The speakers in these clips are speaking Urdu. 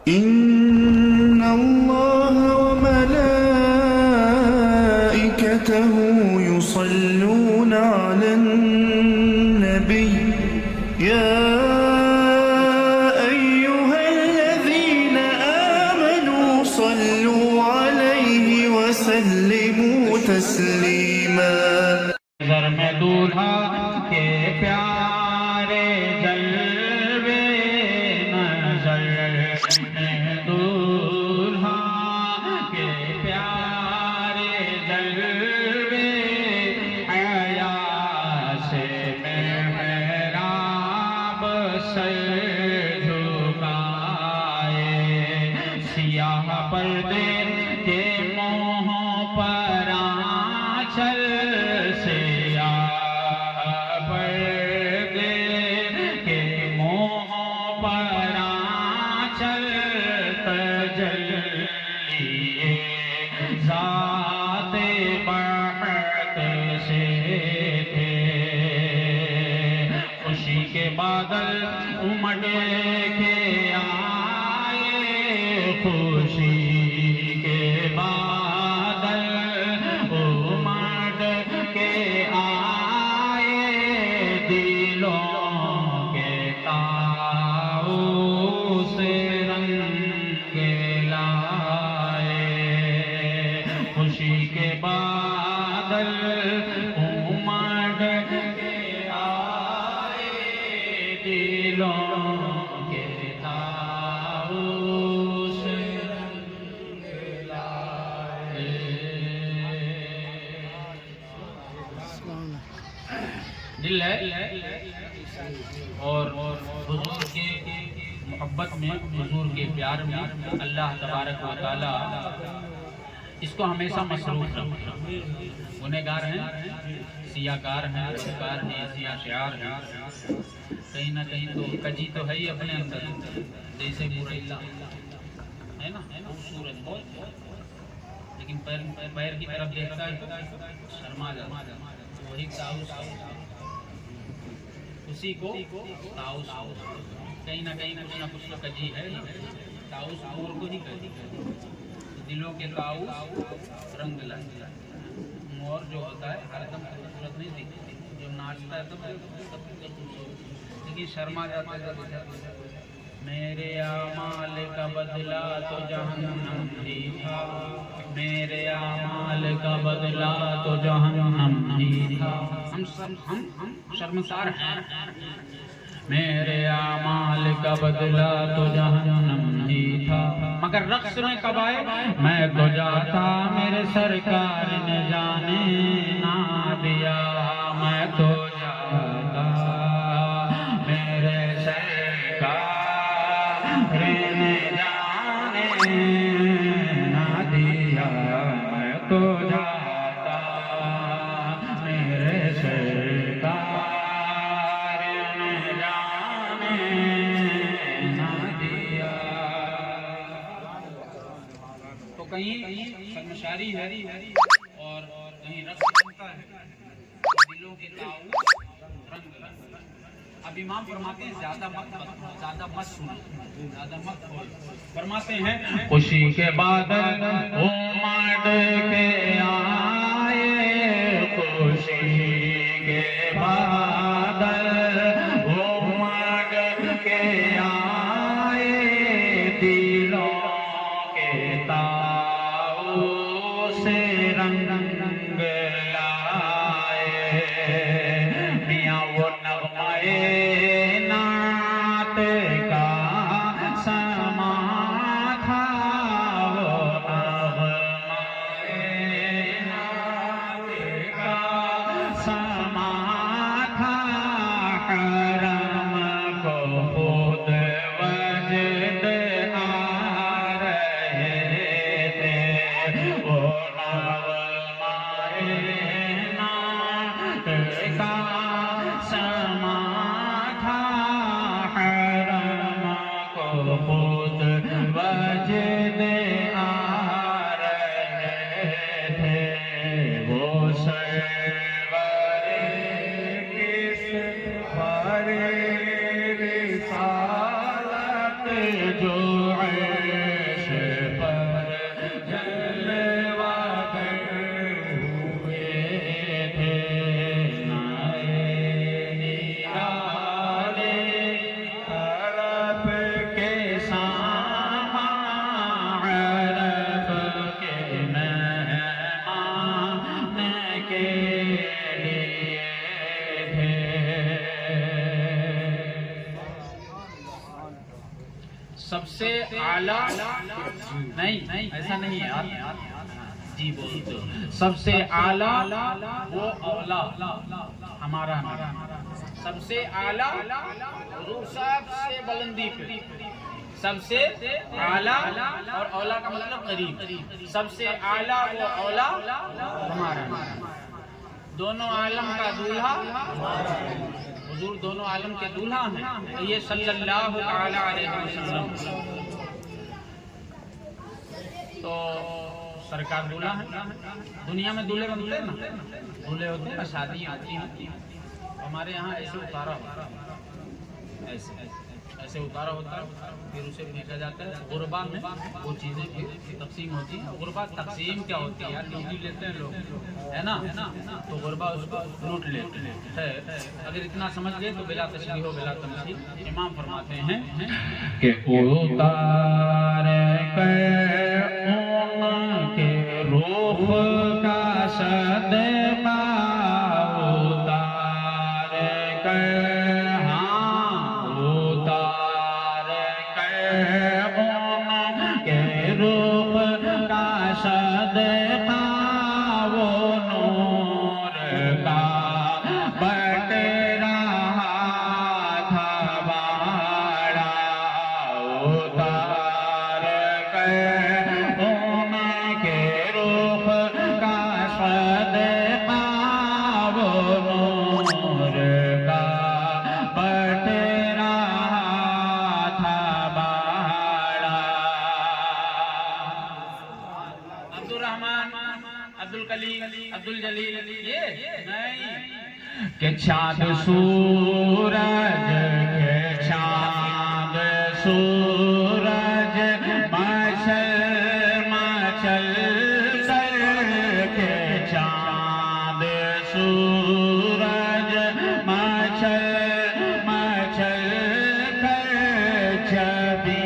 إن الله وملائكته يصلون على النبي يا أيها الذين آمنوا صلوا عليه وسلموا تسليما نظر میں دولہا کے پیارے جلوے نظر میں دولہا کے پیارے جلوے حیا سے محراب سر جھکائے سیاہ پردے کے منہوں پر آنچل ذات بحق سے تھے خوشی کے بادل امڑ کے آئے خوشی کے بادل امڑ کے آئے دلوں کے طاؤس رنگ لائے خوشی کے بادل امڑ کے آئے دلوں کے طاؤس رنگ لائے دل ہے اور حضور کے محبت میں حضور کے پیار میں اللہ تبارک و تعالی اس کو ہمیشہ مصروف رکھتا ہے گنہگار ہیں سیاہ کار ہیں گنہگار ہیں سیاہ شعار ہیں کہیں نہ کہیں تو کجی تو ہے ہی اپنے اندر جیسے برے اللہ ہے نا خوبصورت بہت لیکن پیر کی طرف دیکھتا ہے شرما جاتا وہی طاؤس اسی کو طاؤس کہیں نہ کہیں کچھ نہ کچھ تو کجی ہے طاؤس اور کو ہی کجی دلوں کے طاؤس رنگ لائے مور جو ہوتا ہے ہر دم خوبصورت نہیں دکھتی جو ناچتا ہے تب لیکن شرما جاتا ہے میرے اعمال کا بدلہ تو جہنم ہی تھا میرے اعمال کا بدلہ تو جہنم ہی تھا ہم شرمسار ہیں میرے اعمال کا بدلہ تو جہنم ہی تھا مگر رقص میں کب آئے میں تو جاتا میرے سرکار نے جانے نہ دیا میں تو جاتا میرے سرکار نے جانے نہ دیا میں تو جاتا میرے سرکار کہیں شرمشاری ہے اور کہیں رقص بنتا ہے دلوں کے طاؤس رنگ اب امام فرماتے ہیں زیادہ مت سنو زیادہ مت کھول فرماتے ہیں خوشی کے بادل امڑ کے آئے خوشی کے بادل امڑ کے آئے دلوں کے رنگ لائے میاں وہ نغمے نعت کا سما تھا وہ نغمے سے اعلیٰ نہیں ایسا نہیں ہے یار جی بولتے ہو سب سے اعلیٰ وہ اولا ہمارا سب سے اعلیٰ حضور سب سے بلندی پہ سب سے اعلیٰ اور اولا کا مطلب قریب سب سے اعلیٰ وہ اولا ہمارا دونوں عالم کا دولہا حضور دونوں عالم کے دولہا ہیں یہ صلی اللہ تعالی علیہ وسلم تو سرکار دولہا ہے دنیا میں دولہے بنتے ہیں نا دولہے ہوتے ہیں شادیاں آتی ہیں ہمارے یہاں ایسے اتارا ہوتا ہے ایسے اتارا ہوتا ہے پھر اسے پھینکا جاتا ہے غربا میں وہ چیزیں پھر تقسیم ہوتی ہیں غربا تقسیم کیا ہوتی ہے یار لوٹی لیتے ہیں لوگ ہے نا تو غربا اس کو لوٹ لیتے ہیں اگر اتنا سمجھ لے تو بلا تشریح و بلا تمثیل امام فرماتے ہیں کہ اتار ان کے روح کا صدقہ اتار صدقہ وہ نور کا بٹ رہا تھا باڑا اتار ان کے روح کا صدقہ وہ نور کا بٹ رہا تھا باڑا عبدالکلیم عبدالجلیل یہ نہیں کہ چاند سورج کے چاند سورج مچل مچل کر کے چاند سورج مچل مچل کر جبی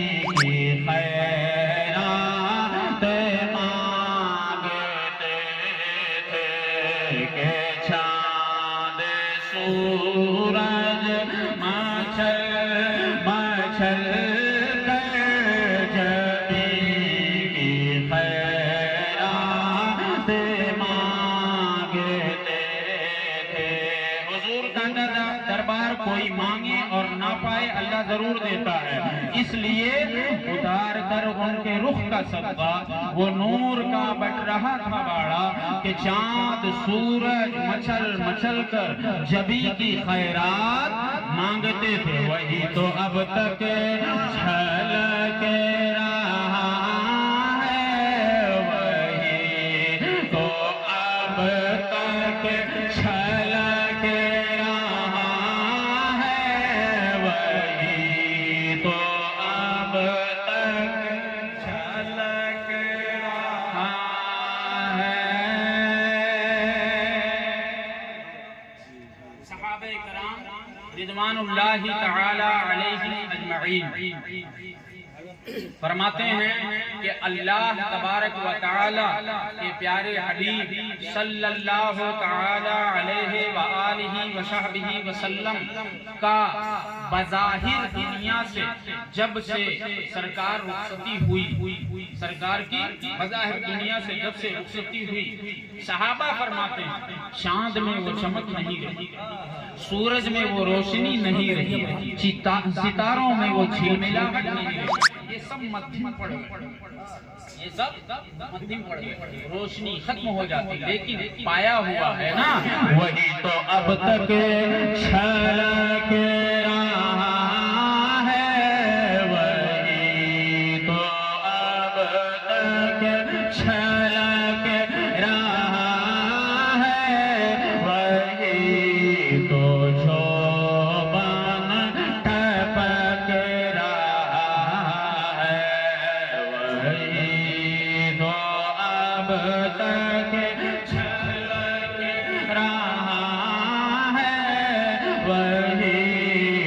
کی خیرات کہ چاند سورج مچل مچل کر جبی کی خیرات مانگتے تھے حضور کا دربار کوئی مانگے اور نہ پائے اللہ ضرور دیتا ہے اس لیے اتار کر ان کے رخ کا صدقہ وہ نور کا بٹ رہا تھا باڑا کہ چاند سورج مچل مچل کر جبی کی خیرات مانگتے تھے وہی تو اب تک چھلک رہا ہے وہی تو اب تک چھلک رہا ہے وہی تو اب تک چھلک رہا ہے صحابہ کرام رضوان اللہ تعالی علیہم اجمعین فرماتے ہیں کہ اللہ تبارک و تعالی کے پیارے حبیب صلی اللہ تعالی علیہ وآلہ وصحبہ وسلم کا بظاہر دنیا سے جب سے سرکار رخصتی ہوئی سرکار کی بظاہر دنیا سے جب سے رخصتی ہوئی صحابہ فرماتے ہیں چاند میں وہ چمک نہیں رہی سورج میں وہ روشنی نہیں رہی ستاروں میں وہ جھلملاہٹ نہیں رہی یہ سب مدھم پڑ گئے یہ سب مدھم پڑ گئے روشنی ختم ہو جاتی لیکن پایا ہوا ہے نا وہی تو اب تک چھلک رہا ہے وہی تو اب تک چھلک رہا ہے وہی تو شوبان ٹپک رہا ہے وہی تو اب تک چھلک رہا ہے وہی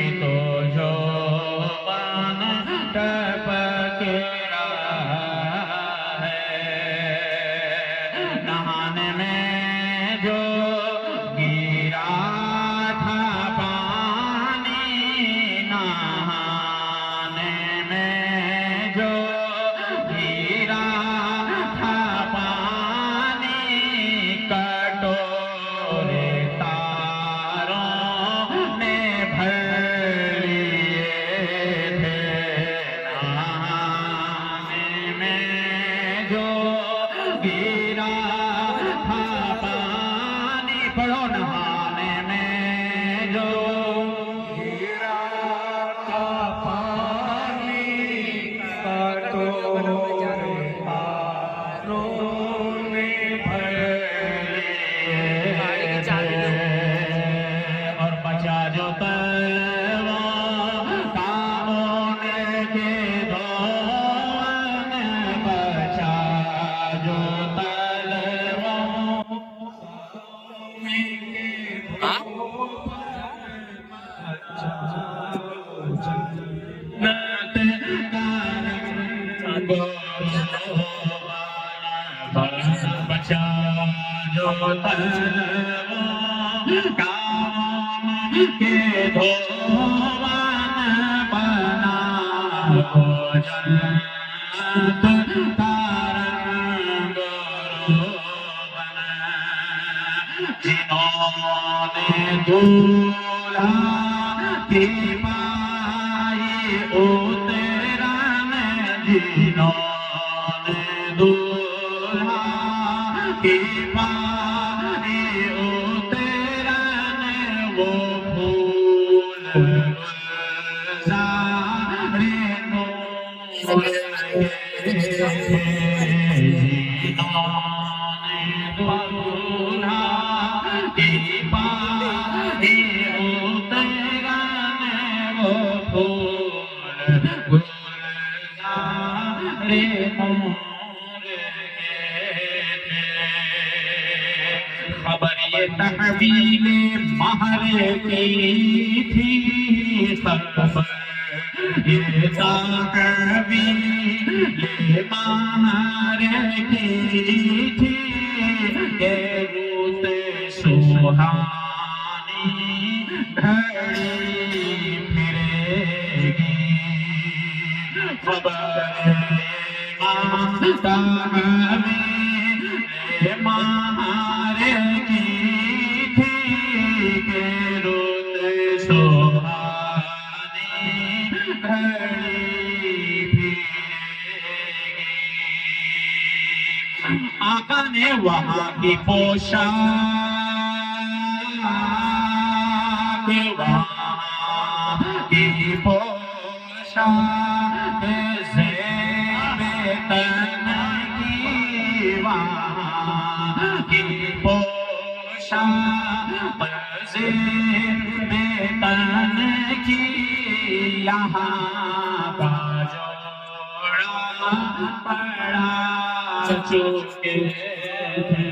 گرا تھا پانی پڑھو نہانے میں جو گرا تھا پانی کٹورے اور بچا جو تلوا کاموں کے دھون بچا جو تلوا بچا جو تلوا کام کے دھوان بنا ہو جنت تارنگ روبن جنہوں نے دولہا کی پائی اتران جنہوں نے دولہا کی پائی اتران وہ پھول گلزار نور دولہا کی پائی اتران وہ پھول گلزار نور خبر یہ تحویل مہر کی تھی خبر یہ تحویل مہر کی تھی کہ روت سوہانی گھڑی پھرے گی خبر تحویل مہر کی تھی کہ روت سوہانی گھڑی پھرے گی آقا نے وہاں کی پوشاک وہاں کی پوشاک زیب تن کی وہاں کی پوشاک زیب تن کی یہاں کا جوڑا پڑا چکے تھے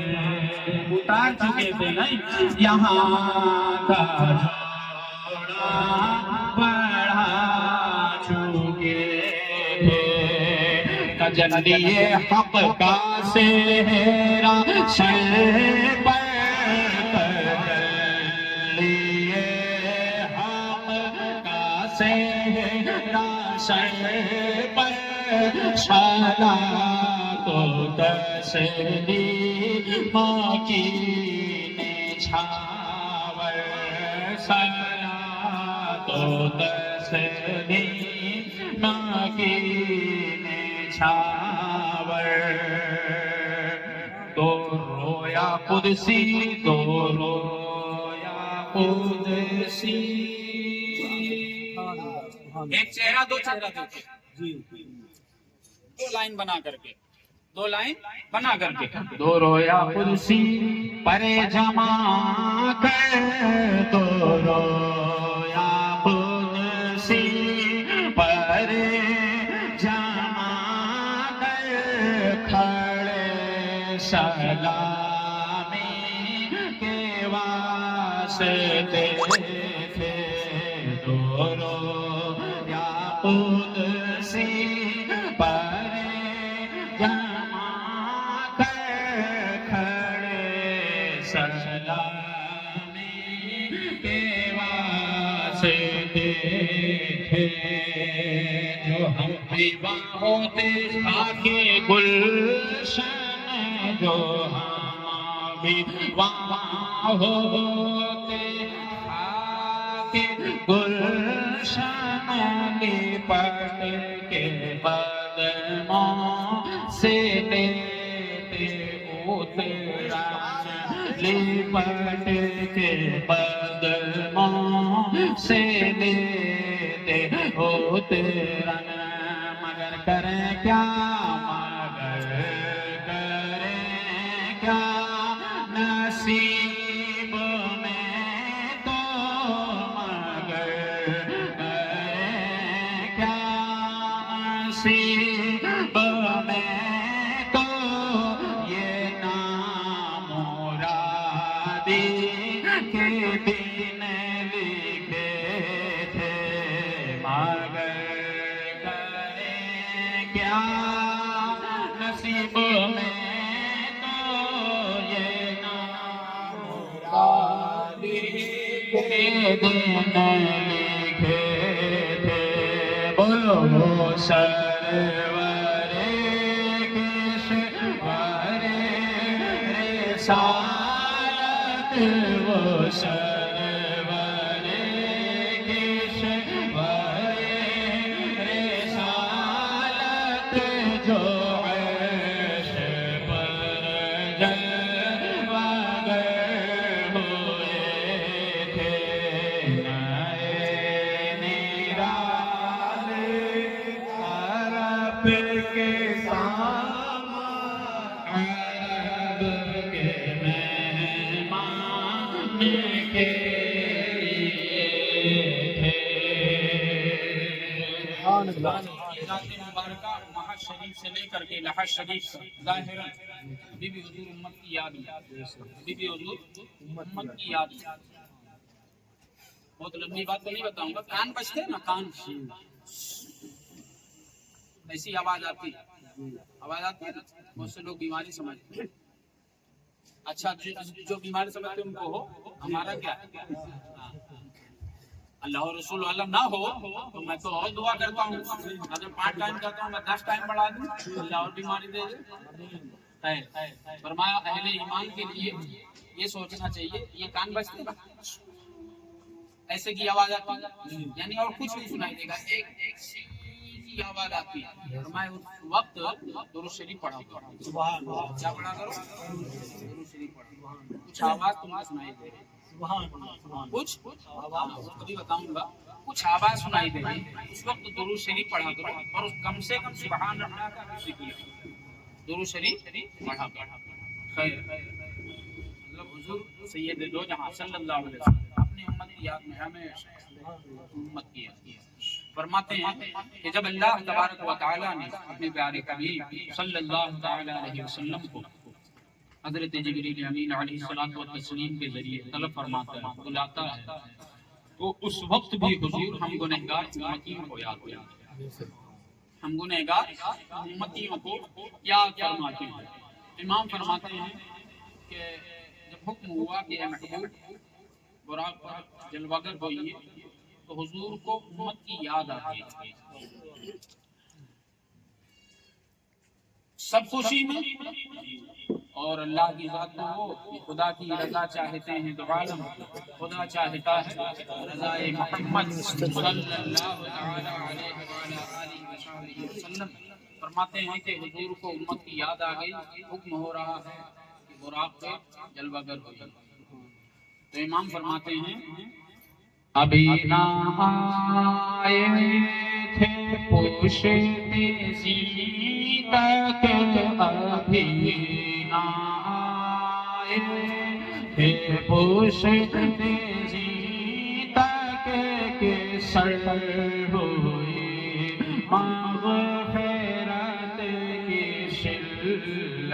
اتار چکے تھے نہیں یہاں کا جوڑا بڑھا چکے تھے کجندی حق کا سہرا سر پر لیے حق کا سہرا سر پر شالا تو تسلیم کی چھاور سلا تو تسلیم کی چھاور تو رویا قدسی تو رویا قدسی ایک چہرہ دو چہرہ دیکھیں دو لائن بنا کر کے دو لائن بنا کر کے دو رویا قدسی پرے جمع کر دو رویا قدسی پرے جمع کر کھڑے سلامی کے واسطے تھے دو رویا قدسی پرے جمع کھڑے سلامی کے واسطے تھے جو ہم بھی ہوتے خاک گلشن جو ہم بھی وہاں ہوتے خاک گلشن لپٹ کے قدموں سے لیتے لپٹ کے قدموں سے لیتے ہو تیرا نام، مگر کریں کیا، مگر کریں کیا، نصیب میں تو مگر کریں کیا، نصیب میں تو یہ نامرادی کے دن لکھے تھے، مگر کریں کیا، نصیب میں تو یہ نامرادی کے دن لکھے تھے، بولو سرور کشور رسالت، وہ سرور کشور رسالت، جو عرش پر جلوہ گر ہوئے تھے، نئے نرالے عرب کے سامان، عرب کے مہمان کے لیے تھے۔ ذات مبارکہ محض شریف سے لے کر کے لحظ شریف ظاہراً بی بی حضور امت کی یاد میں، بی بی حضور امت کی یاد میں۔ بہت لمبی بات تو نہیں بتاؤں گا، کان بجتے ہیں نا، کان ایسی آواز آتی ہے نا، بہت سے لوگ بیماری سمجھتے ہیں۔ اچھا جو بیماری سمجھتے ہیں ان کو ہو، ہمارا کیا ہے؟ اللہ اور رسول عالم نہ ہو تو میں تو اور دعا کرتا ہوں، اگر 5 ٹائم کرتا ہوں میں 10 ٹائم بڑھا دوں، اللہ اور بیماری دے دے۔ فرمایا اہل ایمان کے لیے یہ سوچنا چاہیے، یہ کان بجتے ہیں ایسے کی آواز آتی ہے، یعنی اور کچھ نہیں سنائی دے گا، ایک سیدھی آواز آتی ہے۔ فرمایا اس وقت درود شریف پڑھا کرو، کیا پڑھا کرو؟ درود شریف پڑھا، کچھ آواز تم کو سنائی دے گی، کچھ کبھی بتاؤں گا، کچھ آواز سنائی دے گی، اس وقت درود شریف پڑھا کرو، اور کم سے کم سبحان اللہ کا ذکر کیا، درود شریف پڑھا کرو۔ خیر، مطلب حضور سید دو جہاں صلی اللہ علیہ وسلم اپنی امت کی یاد میں ہمیشہ امت کی یاد کیا۔ فرماتے ہیں کہ جب اللہ تبارک و تعالیٰ نے اپنے پیارے حبیب صلی اللہ علیہ وسلم کو حضرت جبریل امین علیہ الصلوۃ والتسلیم کے ذریعے طلب فرماتا ہے، بلاتا ہے، تو اس وقت بھی حضور ہم گنہگار امتیوں کو یاد کرتے ہیں، ہم گنہگار امتیوں کو یاد فرماتے ہیں۔ امام فرماتے ہیں کہ جب حکم ہوا کہ اے محبوب براق پر جلوہ گر ہوئیے، تو حضور کو امت کی یاد آتی ہے، سب خوشی میں، اور اللہ کی ذات میں وہ خدا کی رضا چاہتے ہیں تو عالم خدا چاہتا ہے رضا محمد صلی اللہ علیہ وسلم۔ فرماتے ہیں کہ حضور کو امت کی یاد آ گئی، حکم ہو رہا ہے کہ براق پہ جلوہ گر ہو جائے، تو امام فرماتے ہیں ابھی نہ آئے تھے پوشتے زینت، ابھی نہ آئے تھے پوشتے زینت کے سر ہوئی مغفرت کی شلت۔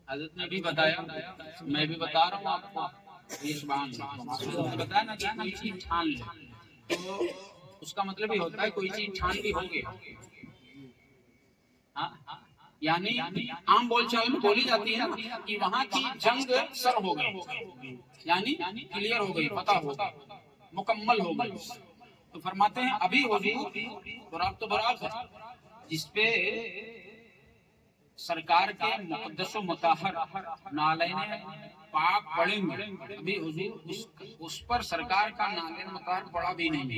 حضرت نے بھی بتایا، میں بھی بتا رہا ہوں آپ کو، یہ سبحان اللہ بتایا نا کہ کوئی چیز ٹھان لے تو اس کا مطلب یہ ہوتا ہے کوئی چیز ٹھان بھی ہوگی، یعنی عام بول چال میں بولی جاتی ہے کہ وہاں کی جنگ سر ہو گئی، یعنی کلیئر ہو گئی، فتح ہو گئی، مکمل ہو گئی۔ تو فرماتے ہیں ابھی حضور براق تو براق ہے جس پہ سرکار کے مقدس و مطہر نالین پاک پڑیں گے، ابھی حضور اس پر سرکار کا نالین مطہر پڑا بھی نہیں ہے،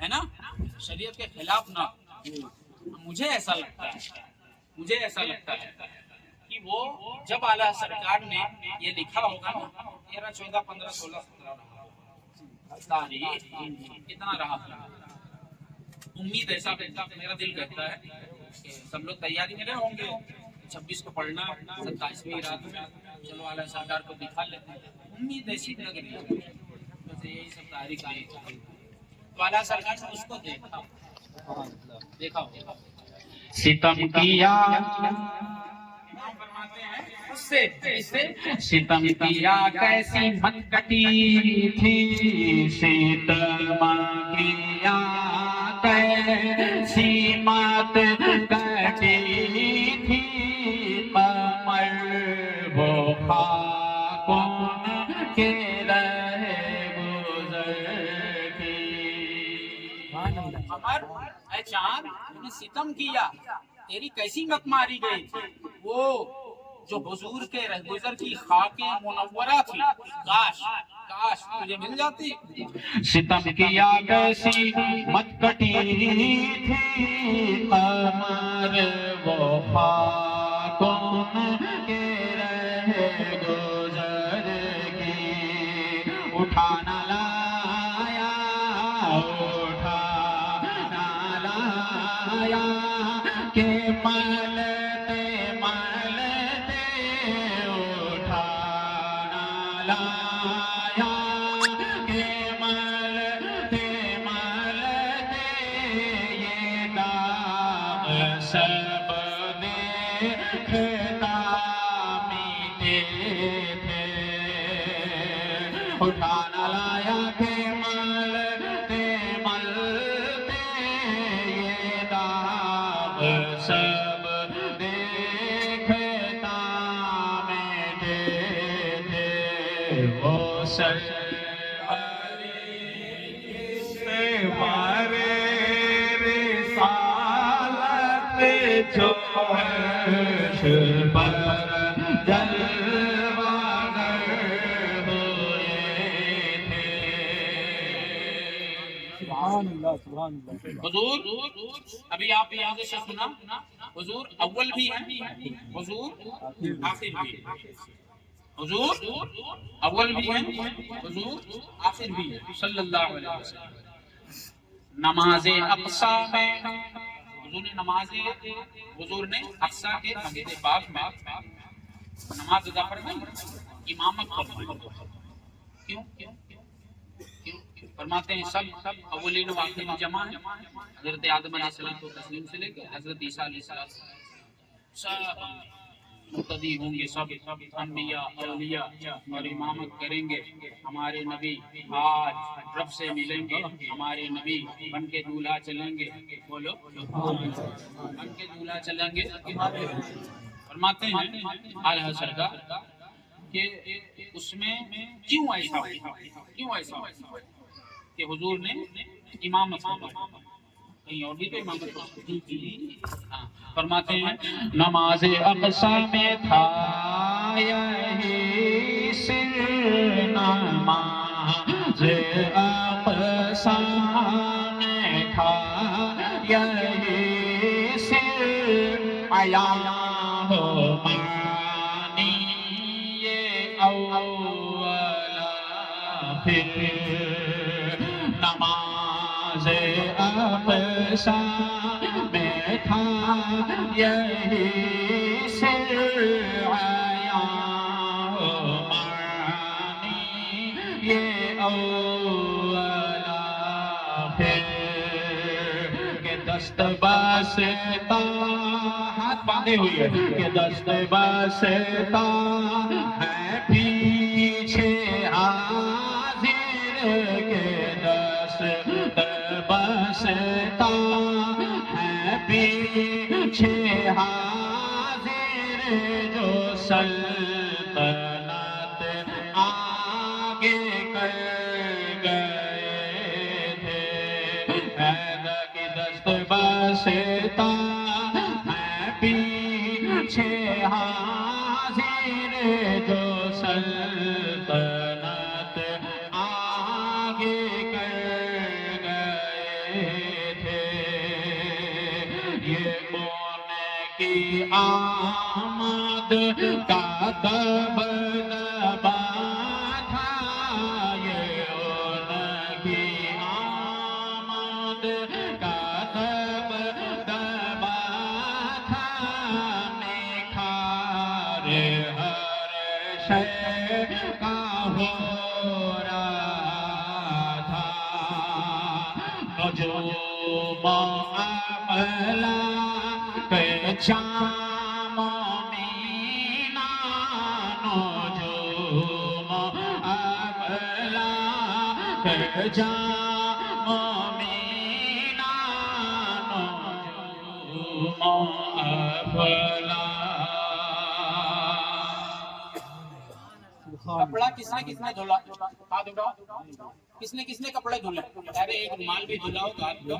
ہے نا، شریعت کے خلاف نہ ہو۔ مجھے ایسا لگتا ہے کہ وہ جب اعلیٰ سرکار نے یہ لکھا ہوگا نا 13 14 15 16 17 تاریخ کتنا رہا، امید ایسا میرا دل کہتا ہے کہ سب لوگ تیاری میں ہوں گے، 26 کو پڑھنا، 27ویں رات میں چلو اعلیٰ سرکار کو دکھا لیتے ہیں، امید ایسی لگ رہی ہے جیسے یہی سب تاریخ آئی تو اعلیٰ سرکار نے اس کو دیکھا ہوگا، ستم کیا فرماتے ہیں اس سے ستم کیا کیسی مت کٹی تھی، ستم کیا کیسی مت کٹی تھی، کمر وہ خاکوں کے رہے گزر کی۔ قمر اے چاند تم نے ستم کیا، تیری کیسی مت ماری گئی تھی، وہ جو حضور کے رہگزر کی خاک منورہ تھی، کاش تجھے مل جاتی۔ ستم کیا کیسی مت کٹی تھی، قمر وہ خاکوں کے رہے گزر کی، اٹھا نہ لایا کہ ملتے ملتے اٹھا نہ لایا کہ ملتے ملتے یہ داغ سب دیکھتا میٹے تھے، اٹھا نہ لایا کہ ملتے ملتے یہ داغ سب دیکھتا میٹے تھے، وہ سر مارے رسالت جو عرش پر جلوگر ہوئے تھے۔ حضور ابھی آپ یاد سے سنا، حضور اول بھی ہیں، حضور آخر بھی ہیں، حضور اول بھی ہیں، حضور آخر بھی ہیں، صلی اللہ علیہ وسلم۔ نماز اقصی میں حضور نے اقصی کے مسجد پاک میں نماز ادا فرمائی، امامت فرمائی۔ کیوں فرماتے ہیں سب اولین و آخرین جمع ہے، حضرت آدم علیہ السلام کو تسلیم سے لے کے حضرت عیسیٰ علیہ السلام سب مقتدی ہوں گے، سب انبیاء اولیاء اور امامت کریں گے۔ ہمارے نبی آج رب سے ملیں گے، ہمارے نبی بن کے دولہا چلیں گے، بولو بن کے دولہا چلیں گے۔ فرماتے ہیں اعلیٰ سرکار کہ اس میں کیوں ایسا ہوا کہ حضور نے امامت فرمائی، کہیں اور بھی تو امامت فرمائی۔ فرماتے ہیں نماز اقصی میں تھا یہی سر، نماز اقصی میں تھا یہی سر، آیا ہو معنی یہ اولا پھر، نماز اقصی میں تھا یہی سر، آیا ہو معنی یہ اولا پھر، کہ دست باستا ہاتھ باندھے ہوئی ہے، کہ دست باستا ہے پیچھے حاضر، کے دست باستا ہے پیچھے حاضر، جو سلطنت آگے کر گئے تھے، حیدر کی دست باستا ہے پیچھے حاضر، جو سلطنت آگے کر گئے یہ ان کی آمد کا دبدبا تھا، یہ ان کی آمد کا دبدبا تھا، نکھار ہر شے کا ہو رہا تھا، نجوم ابلا کے چام مینا، نجوم ابلا کے چام مینا، نجوم ابلا۔ کپڑا کس نے دھولا؟ ہاتھ اٹھاؤ، کس نے کپڑے دھولے؟ ارے ایک رومال بھی دھلا ہو تو ہاتھ دھو۔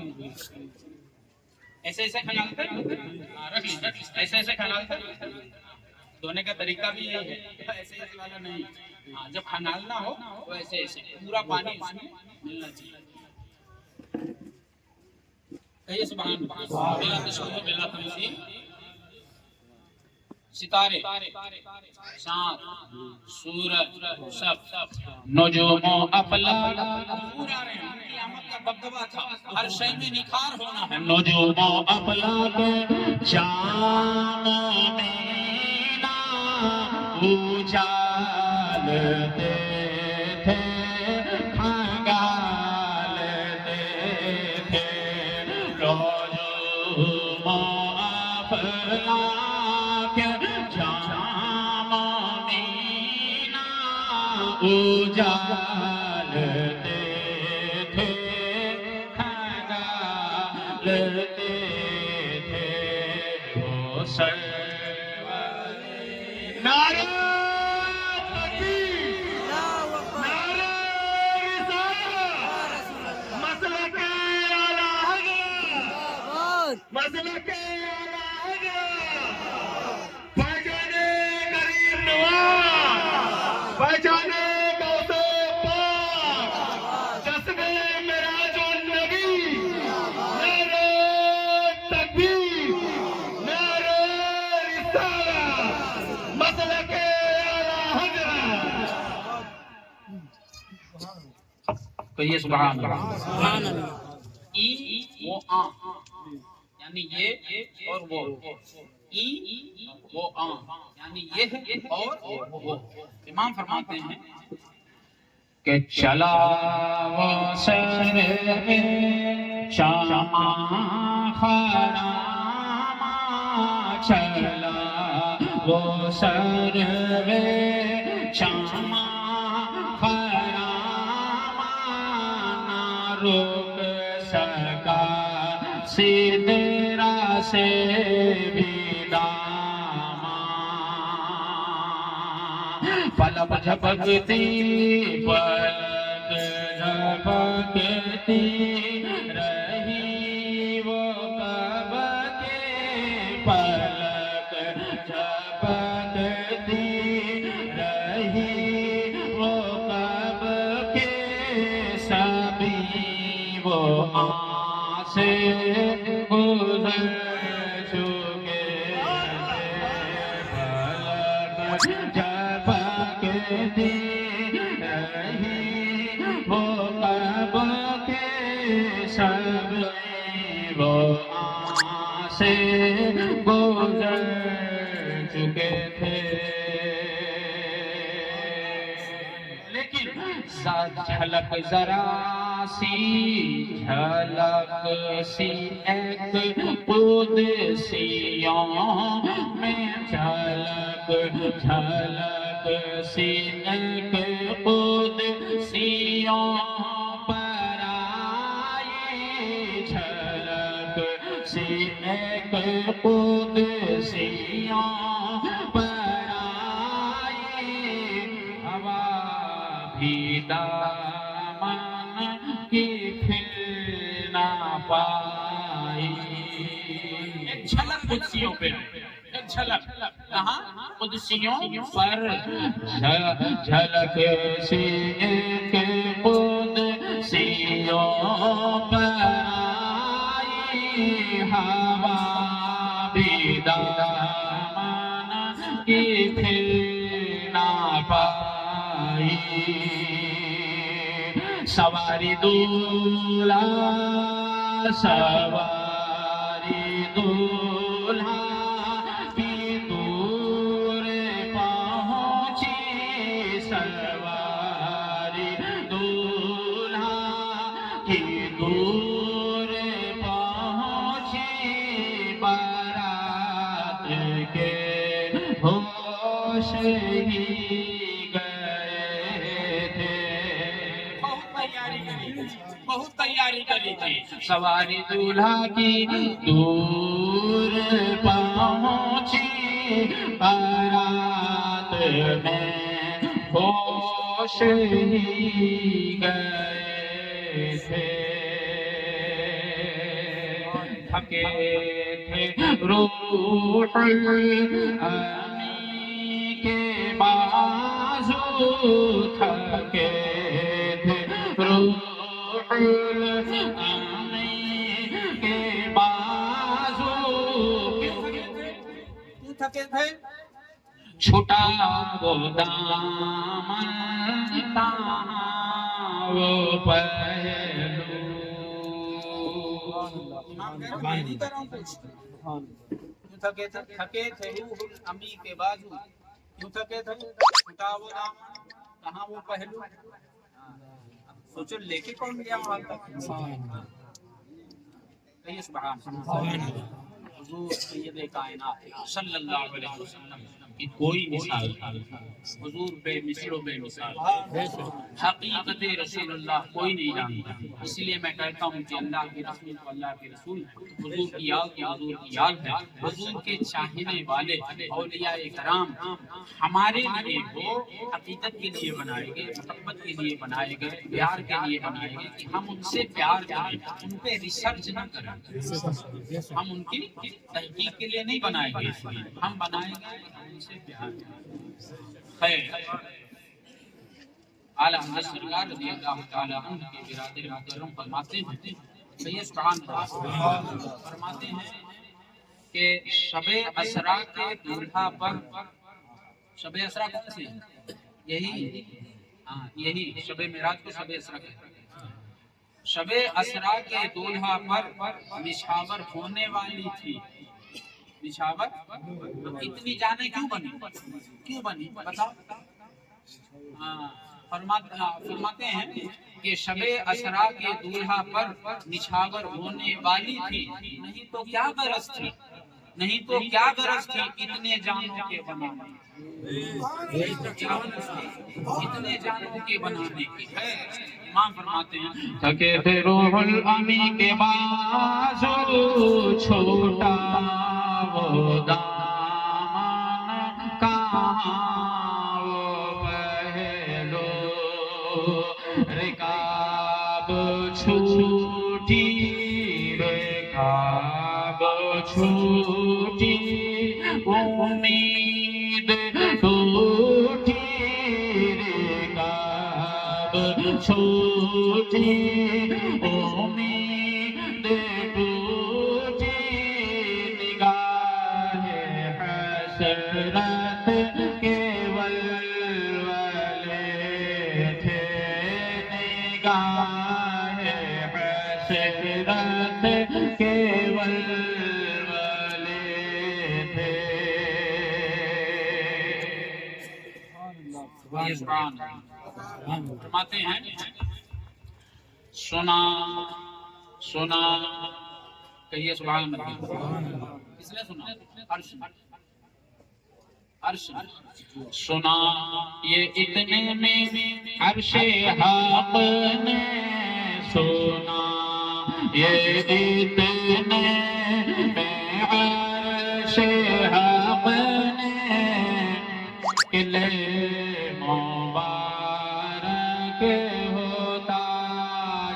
ایسے کھنالتے ایسے کھنالتے، دھونے کا طریقہ بھی یہی ہے، ایسے والا نہیں۔ ہاں جب کھنالنا ہو تو ایسے پورا پانی اس میں ملنا چاہیے۔ کہیے سبحان اللہ۔ بلا تشبیہ بلا تمثیل، ستارے، چاند، سورج، سب نجوم افلاک، نور آ رہے ہیں، ان کی آمد کا دبدبا تھا، ہر شے میں نکھار ہونا ہے۔ نجوم افلاک چام مینا اجالتے تھے، کھنگالتے تھے، نجوم افلاک چام مینا اجالتے تھے، کھنگالتے تھے، وہ نعرہ تکبیر، نعرہ رسالت، مسلک اعلی حضرت، مسلک اعلی حضرت، فیضان کریم نواز، فیضان غوث پاک، جذبہ معراج النبی، نعرہ تکبیر، نعرہ رسالت، مسلک اعلی حضرت۔ کہیے سبحان اللہ۔ ای وہ آ، یعنی یہ اور وہ، ای وہ آ یعنی یہ اور وہ۔ امام فرماتے ہیں کہ چلا وہ سر میں شامہ خراما، چلا وہ سر میں شامہ خراما، نہ روک سکا سدرا سے بھی داما، پلک جھپکتی پلک جھپکتی رہی وہ کب کے، پلک جھپکتی رہی وہ کب کے، سبھی وہ آن سے گزر چکے، پلک جھپکتی رہی وہ کب کے، سبھی وہ آن سے گزر چکے تھے، لیکن جھلک ذرا سی، جھلک سی ایک قدسیوں میں، جھلک جھلک سی ایک قدسیوں پر آئی، جھلک سی ایک قدسیوں پر آئی، ہوا بھی دامن کی پھر نہ پائی۔ ایک جھلک قدسیوں پہ، ایک جھلک کہاں؟ قدسیوں پر، جھلک سی ایک قدسیوں پر آئی، ہوا بھی دامن کی پھر نہ پائی سواری دولہا سواری دولہا کی دور پہنچی سواری دولہا کی دور پہنچی بارات کے ہوش ہی بہت تیاری کری تھی سواری دولہا کی دور پہنچی بارات میں ہوش ہی گئے تھے تھکے تھے روح الامی کے بازو تھکے تھے روح کے بازو تھکے تھے چھٹا وہ دامن تاں وہ پہلو تھکے تھے روح الامی کے بازو کیوں تھکے تھے چھٹا وہ دامن کہاں وہ پہلو سوچو لے کے کون گیا وہاں تک کہیے سبحان اللہ حضور سید کائنات صلی اللہ علیہ وسلم کی کوئی مثال حضور بے مثل و بے مثال حقیقت رسول اللہ کوئی نہیں جانتا اس لیے میں کہتا ہوں کہ اللہ کے رسول اللہ کے رسول حضور کی یاد حضور کی یاد ہے حضور کے چاہنے والے اولیاء کرام ہمارے لیے وہ عقیدت کے لیے بنائے گئے محبت کے لیے بنائے گئے پیار کے لیے بنائے گئے کہ ہم ان سے پیار کریں ان پہ ریسرچ نہ کریں ہم ان کی تحقیق کے لیے نہیں بنائے گئے ہم بنائے گئے ان سے پیار خیر اعلیٰ حضرت سرکار رضی اللہ تعالیٰ عنہ کے برادر محترم فرماتے ہیں سید سبحان اللہ فرماتے ہیں کہ شب اسرا کے دولہا پر شب اسرا کون سی یہی شب معراج کو شب اسرا کہتے ہیں شب اسرا کے دولہا پر نشاور ہونے والی تھی نشاور اتنی جانیں کیوں بنی بتاؤ فرماتے ہیں کہ شب اسرا کے دولہا پر نشاور ہونے والی تھی نہیں تو کیا غرض تھی اتنے جانوں کے بنانے اتنے جانوں کے بنانے کی امام فرماتے ہیں تھکے تھے روح الامی کے بازو چھوٹا وہ دامن کہاں وہ پہلو رکاب چھوٹی رکاب چھوٹی امید ٹوٹی رکاب چھوٹی امید ٹوٹی نگاہ حسرت کے ولولے تھے نگاہ حسرت کے ولولے تھے فرماتے ہیں سنا کہیے سبحان اللہ کس نے سنا عرش سنا یہ اتنے میں عرش حق نے سنا یہ اتنے میں عرش حق نے قلعے مبارک ہوتا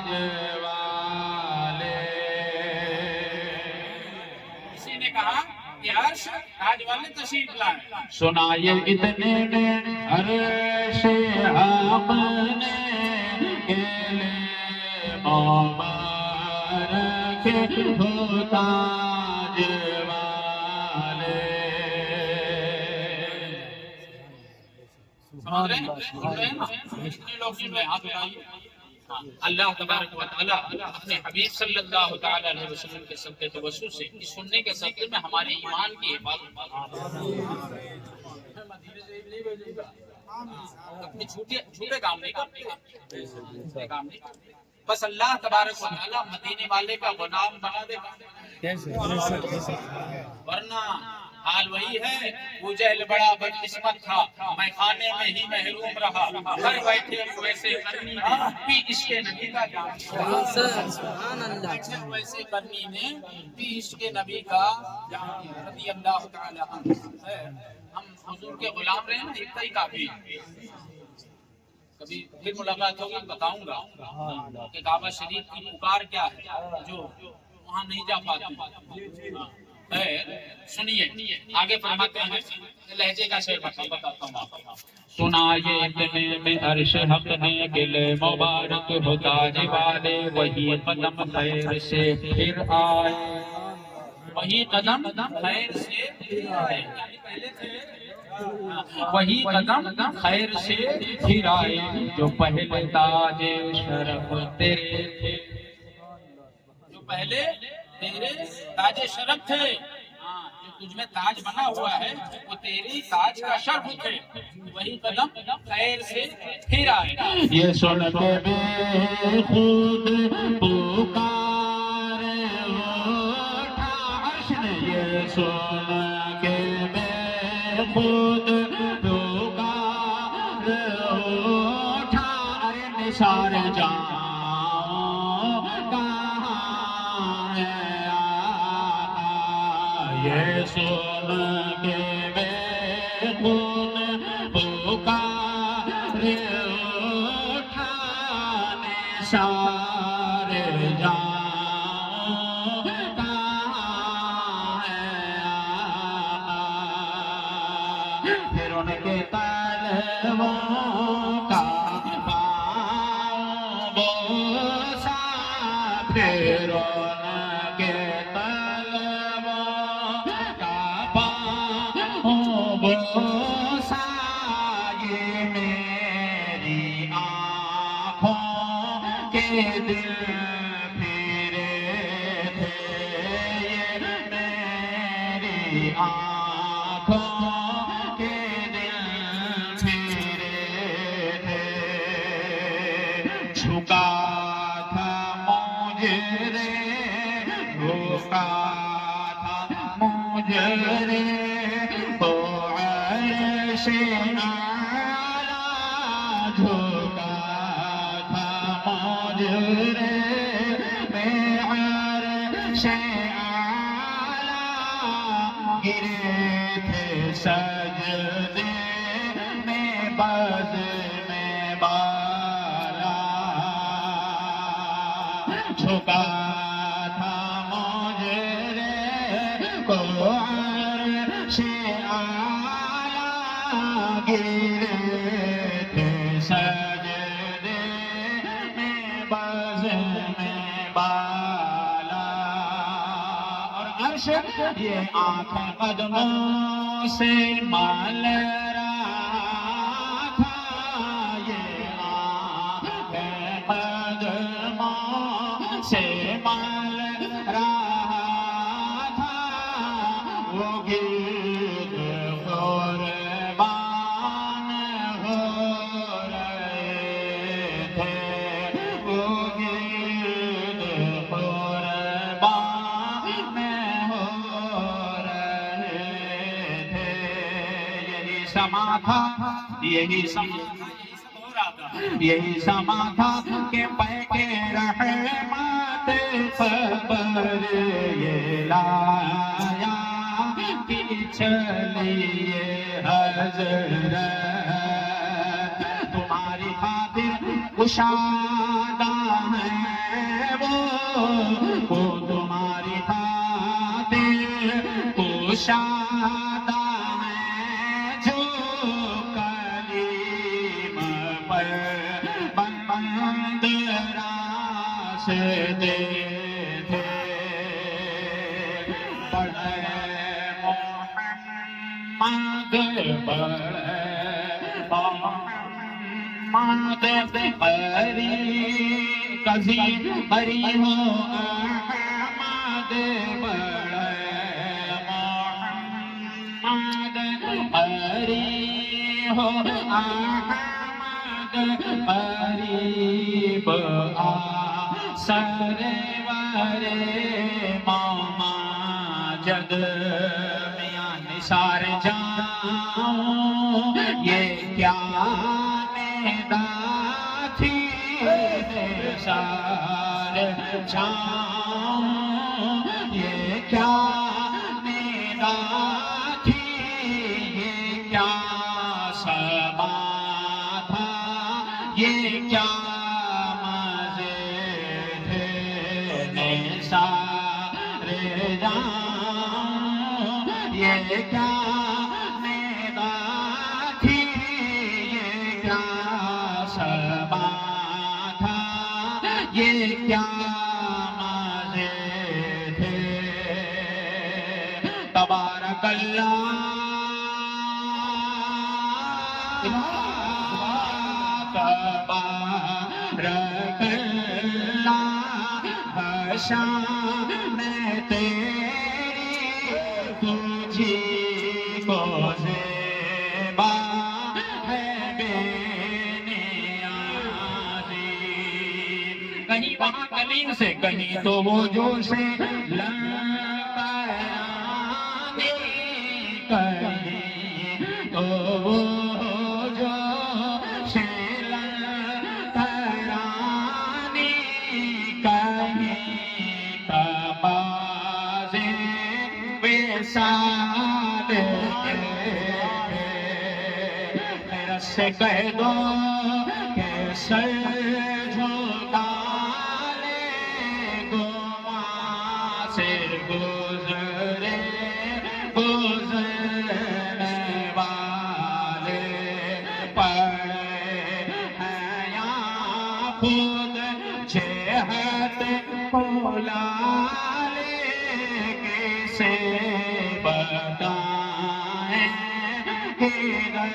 جوالے کسی نے کہا کہ عرش آج والے تشریف لائے سنا یہ اتنے میں عرش حق نے قلعے مبارک کے ہو تاج والے. سمجھ رہے ہیں نا؟ اتنے لوگ سن رہے ہیں، آپ بتائیے. اللہ تبارک و تعالیٰ اپنے حبیب صلی اللہ تعالیٰ علیہ وسلم کے صدقے توسل سے اس سننے کے صدقے میں ہمارے ایمان کی حفاظت اپنے جھوٹے کام نہیں کرتے. بس اللہ تبارک و تعالیٰ مدینے والے کا غلام بنا دے گا، ورنہ حال وہی ہے. وہ جہل بڑا بدقسمت تھا، میں کھانے میں ہی محروم رہا، گھر بیٹھے ویسے کرنی بھی عشق نبی کا جام، ویسے کرنی میں بھی عشق نبی کا جام. رضی اللہ تعالی عنہ. ہم حضور کے غلام رہے ہیں، اتنا ہی کافی. کبھی پھر ملاقات ہوگی بتاؤں گا کہ کعبہ شریف کی پکار کیا ہے جو وہاں نہیں جا پاتے. سنیے آگے فرماتے ہیں، لہجے کا شعر بتاتا ہوں آپ کو. سنائے اتنے میں عرش حق نے گلے مبارک ہو تاج والے، وہی قدم خیر سے پھر آئے، وہی قدم خیر سے پھر آئے، وہی قدم خیر سے پھر آئے جو پہلے تاج شرف تیرے تھے، جو پہلے تیرے تاج شرف تھے. جو تجھ میں تاج بنا ہوا ہے وہ تیری تاج کا شرف تھے، وہی قدم خیر سے پھر آئے. یہ سن کے بے خود پکار اٹھا عرش نے، یہ سن کے بے خود پکار اٹھا، ارے نثار جان یہ سن کے بے خود پکار اٹھا، نثار جان کہاں ہے آقا. پھر ان کے طلبوں کا پاؤں بوسا، پھر ان کے بوسا، یہ میری آنکھوں کے دل پھرے تھے، یہ میری آنکھوں کے دل پھرے تھے. جھکا تھا مجرے، جھکا تھا مجرے، جھکا تھا مجرے میں عرش اعلیٰ، گرے تھے سجدے میں بز میں بالا. جھکا تھا مجرے کو عرش اعلیٰ، گرے تھے سجدے میں بز میں بالا. اور عرش یہ آنکھیں قدموں سے مال رہا تھا، یہ آنکھیں قدموں سے مال رہا تھا. وہ گرد قربان ہو رہے تھے، وہ گرد قربان ہو رہے تھے. یہی سما تھا، یہی سما تھا کہ پے کے رحمت خبر یہ لایا کہ چلیے حضرت، تمہاری خاطر کشادہ ہے وہ تمہاری خاطر کشادہ ہے جو کلیم پر بند راستے تھے. بڑھے محمد بڑھے محمد بری کسی بری ہو احمد بڑھے محمد بری ہو احمد قریب آ سرور ماما جد میاں نثار جاؤں یہ کیا ندا تھی نثار جاؤں یہ کیا ندا تھی یہ کیا سما تھا یہ کیا مزے تھے نثار جاؤں یہ کیا ندا تھی یہ کیا سما تھا یہ کیا مزے تھے تبارک اللہ تبارک اللہ شان تیری تجھی کو زیبا ہے بے نیازی کہیں وہاں کلیم سے کہیں تو وہ جو سے لڑکرانی کہیں تو وہ جو سے لڑکرانی کہیں تبازے وصال میرا سے کہہ دو کہ سر جھکا لے گواں سے گزرے گزرنے والے پڑے ہیں یا خود جہت بلا لے کسے بتائیں کدھر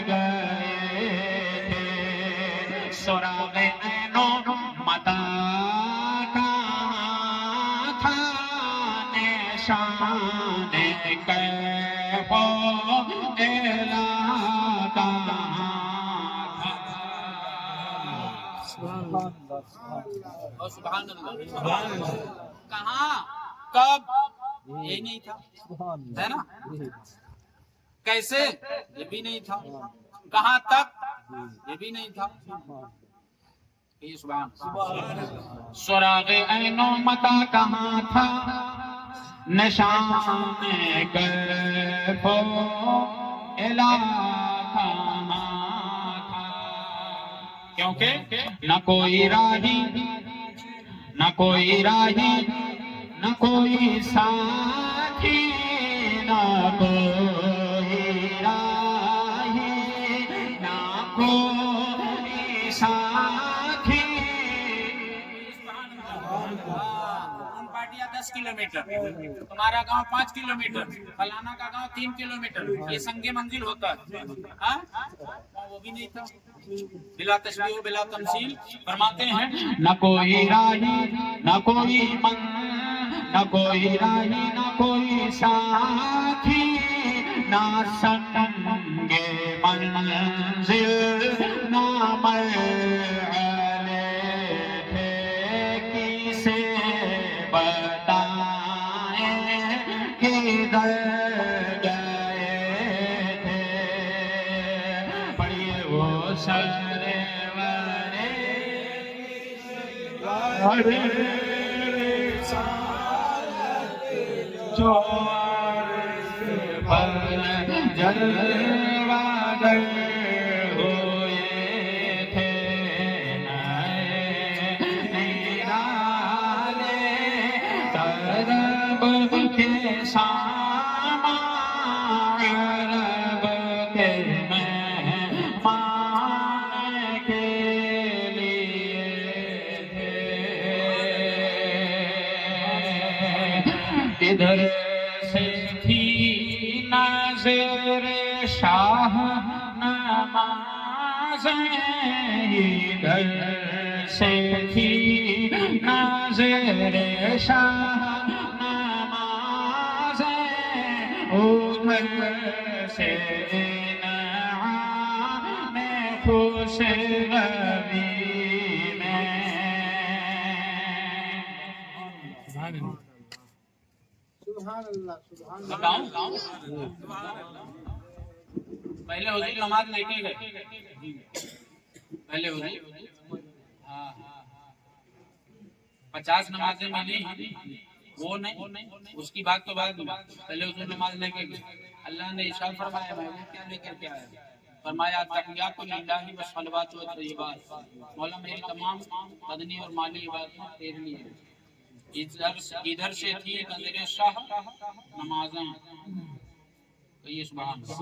گئے تھے سراغ عینو متا کہاں تھا نشان کیف و الا کہاں تھا سبحان اللہ کہاں کب یہ نہیں تھا ہے نا کیسے یہ بھی نہیں تھا کہاں تک یہ بھی نہیں تھا یہ سبحان سراغ عین و متا کہاں تھا نشان کیف و الا کہاں تھا کیونکہ نہ کوئی راہی نہ کوئی راہی نہ کوئی ساتھی نہ کوئی راہی نہ کوئی ساتھی پاٹیا 10 کلومیٹر تمہارا گاؤں 5 کلومیٹر فلانا کا گاؤں 3 کلومیٹر یہ سنگ منزل ہوتا ہے ہاں وہ بھی نہیں تھا بلا تشبیہ بلا تمثیل فرماتے ہیں نہ کوئی راہی نہ کوئی من نہ کوئی راہی نہ کوئی ساتھی نہ سنگ منزل نہ مرحلے تھے کسے بتائیں کدھر گئے تھے پڑھیے وہ جو پر جلوہ ہوئے تھے نرالے طرب کے سامان عرب کے مہمان کے لیے تھے ادھر سے تھی نظر شاہ نمازیں، ادھر سے تھی نظر شاہ نمازیں، ادھر سے نعام خوش روی میں۔ گاؤں پہلے حضور نماز لے کے گئے، پہلے حضور 50 نمازیں ملی وہ نہیں، اس کی بات تو بعد میں، پہلے حضور نماز لے کے گئے۔ اللہ نے ارشاد فرمایا میں کیا لے کر کے آیا، فرمایا تحیات للہ والصلوات والطیبات، مولا میری تمام بدنی اور مالی عبادتیں تیرے لیے ہیں۔ ادھر سے تھی نظر شاہ نمازیں، کہیے سبحان اللہ،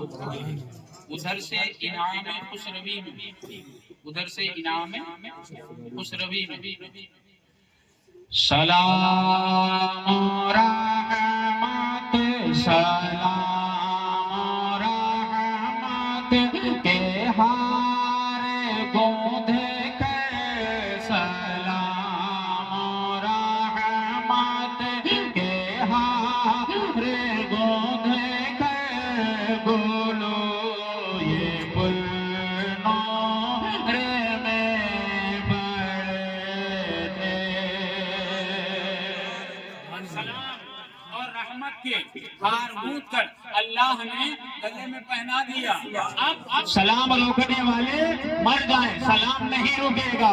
ادھر سے انعام خوش روی میں، ادھر سے انعام خوش روی میں۔ سلام رحمت سلام رحمت کے ہار گوندھے کے، سلام رحمت کے ہار گوندھے کے، بولو یہ پل نور میں بڑھتے۔ سلام اور رحمت کے ہار گونج کر اللہ نے گلے میں پہنا دیا۔ اب سلام روکنے والے مر جائیں، سلام نہیں رکے گا۔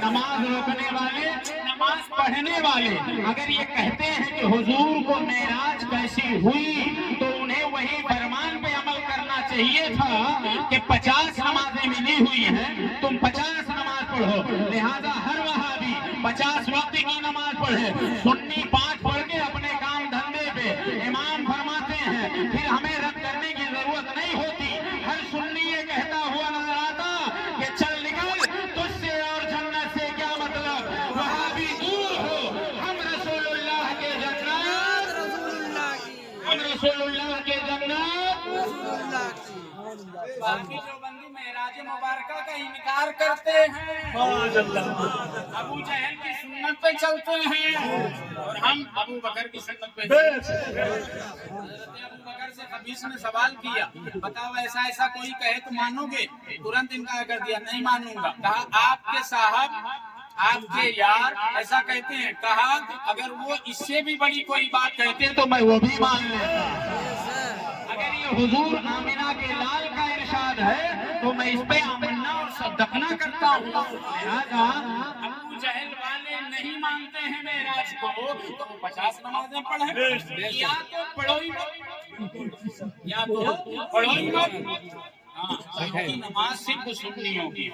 نماز روکنے والے، نماز پڑھنے والے اگر یہ کہتے ہیں کہ حضور کو معراج کیسی ہوئی تو انہیں وہی فرمان پہ عمل کرنا چاہیے تھا کہ 50 نمازیں ملی ہوئی ہیں، تم 50 نماز پڑھو، لہذا ہر وہابی 50 وقت کی نماز پڑھے، سنی 5 پڑھ کے اپنے کام دھندے پہ۔ امام فرماتے ہیں پھر ہمیں رد کرنے کی ضرورت نہیں ہوتی، ہر سنی یہ کہتا ہوا نظر آتا کہ چل نکل تجھ سے اور جنت سے کیا مطلب، وہابی دور ہو، ہم رسول اللہ کے جنت، ہم رسول اللہ کے جنت۔ باقی جو بندی معراج مبارکہ کا انکار کرتے ہیں، ابو جہل کی سنت پہ چلتے ہیں، اور ہم ابو بکر کی سنت پہ چلتے ہیں۔ حضرت ابو بکر سے خبیث نے سوال کیا بتاؤ ایسا ایسا کوئی کہے تو مانو گے؟ ترنت انکار کر دیا نہیں مانوں گا۔ کہا آپ کے صاحب آپ کے یار ایسا کہتے ہیں، کہا اگر وہ اس سے بھی بڑی کوئی بات کہتے ہیں تو میں وہ بھی مان لیتا۔ اگر یہ حضور آمنہ کے لال کا ارشاد ہے تو میں اس پہ آمنہ اور صدقنا کرتا ہوں۔ لہذا ابو جہل والے نہیں مانتے ہیں معراج کو تو 50 نمازیں پڑھیں، یا تو پڑھو ہی مت، یا تو پڑھو ہی مت۔ کی نماز صرف سنیوں کی،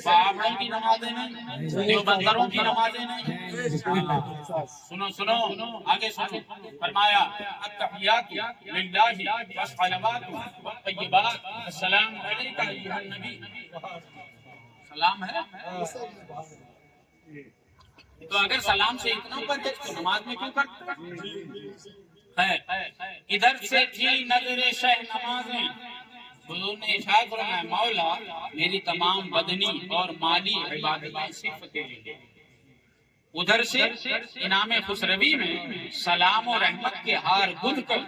بابڑوں کی نمازیں نہیں، دیوبندروں کی نمازیں نہیں۔ سنو سنو آگے سنو، فرمایا التحیات للہ والصلوات والطیبات السلام علیک ایھا النبی۔ سلام ہے تو اگر سلام سے اتنا پڑھتے تو نماز میں کیوں کرتے؟ خیر، ادھر سے تھی نظر شہ نمازیں، حضور نے ارشاد فرمایا مولا میری تمام بدنی اور مالی عبادتیں صرف تیرے لیے۔ ادھر سے انعام خسروی میں سلام و رحمت کے ہار گندھ کر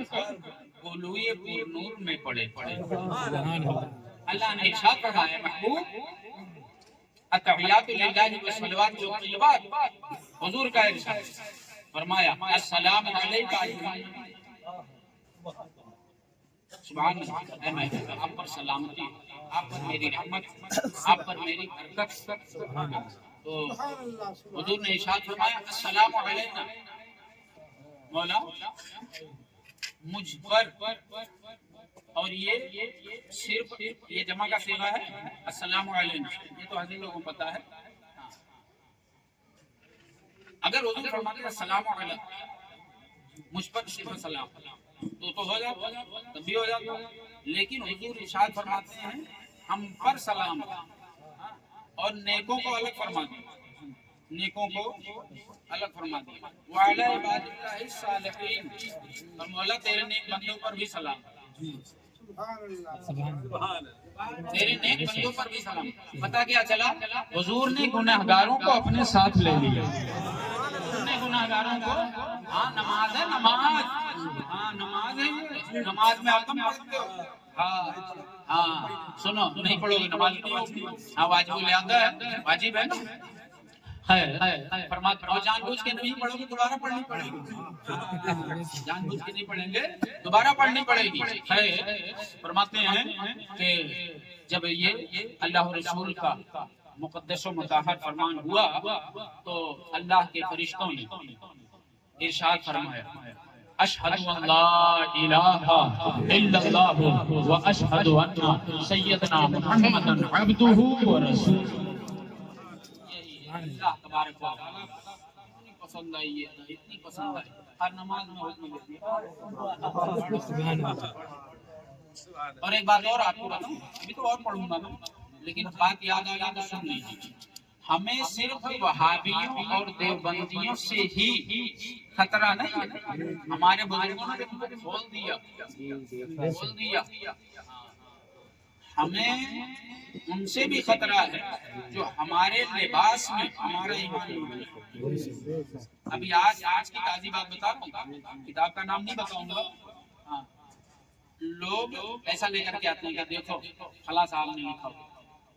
گلوئے پور نور میں پڑے۔ اللہ نے ارشاد فرمایا محبوب التحیات للہ والصلوات والطیبات، حضور کا ارشاد فرمایا السلام علیک ایھا سبحان اللہ، آپ پر سلامتی، آپ پر میری رحمت، آپ پر میری برکت۔ تو حضور نے ارشاد فرمایا السلام علینا، مولا مجھ پر، اور یہ صرف یہ جمع کا صیغہ ہے السلام علینا، یہ تو حضرت لوگوں کو پتا ہے۔ اگر حضور فرماتے ہیں السلام علینا مجھ پر صرف سلام تو ہو جاتا، تب بھی ہو جاتا، لیکن حضور ارشاد فرماتے ہیں ہم پر سلام اور نیکوں کو الگ فرماتے ہیں، نیکوں کو الگ فرما دیا وعلی عباد اللہ الصالحین، اور مولا تیرے نیک بندوں پر بھی سلام، تیرے نیک بندوں پر بھی سلام۔ پتہ کیا چلا؟ حضور نے گنہگاروں کو اپنے ساتھ لے لیا، حضور نے گنہگاروں کو، ہاں نماز ہے، نماز، ہاں نماز ہے، نماز میں آپ پڑھتے ہو، ہاں سنو نہیں پڑھو گے نماز نہیں ہوگی، ہاں واجب الادا ہے، واجب ہے نا، ہے فرماتے اور جان بوجھ کے نہیں پڑھو گے دوبارہ پڑھنی پڑے گی، جان بوجھ کے نہیں پڑھیں گے دوبارہ پڑھنی پڑے گی، ہے فرماتے ہیں کہ جب یہ اللہ رسول کا مقدس و مطہر فرمان ہوا تو اللہ کے فرشتوں نے ارشاد فرمایا اشہد ان لا الہ الا اللہ و اشہد ان سیدنا محمد عبدہ و رسولہ۔ اللہ تبارک و تعالی اتنی پسند آئی ہے، اتنی پسند آئی، ہر نماز میں حکم دیتی ہے۔ اور ایک بات اور آپ کو بتاؤں، ابھی تو اور پڑھوں گا میں، لیکن بات یاد آ گئی تو سن لیجیے، ہمیں صرف وہابیوں اور دیوبندیوں سے ہی خطرہ نہیں ہے، ہمارے بزرگوں نے بول دیا ہمیں ان سے بھی خطرہ ہے جو ہمارے لباس میں ہمارا ایمان نہیں۔ ابھی آج کی تازی بات بتاؤں، کتاب کا نام نہیں بتاؤں گا، ہاں لوگ ایسا لے کر کے آتے ہیں کہ دیکھو فلاں صاحب نے لکھا،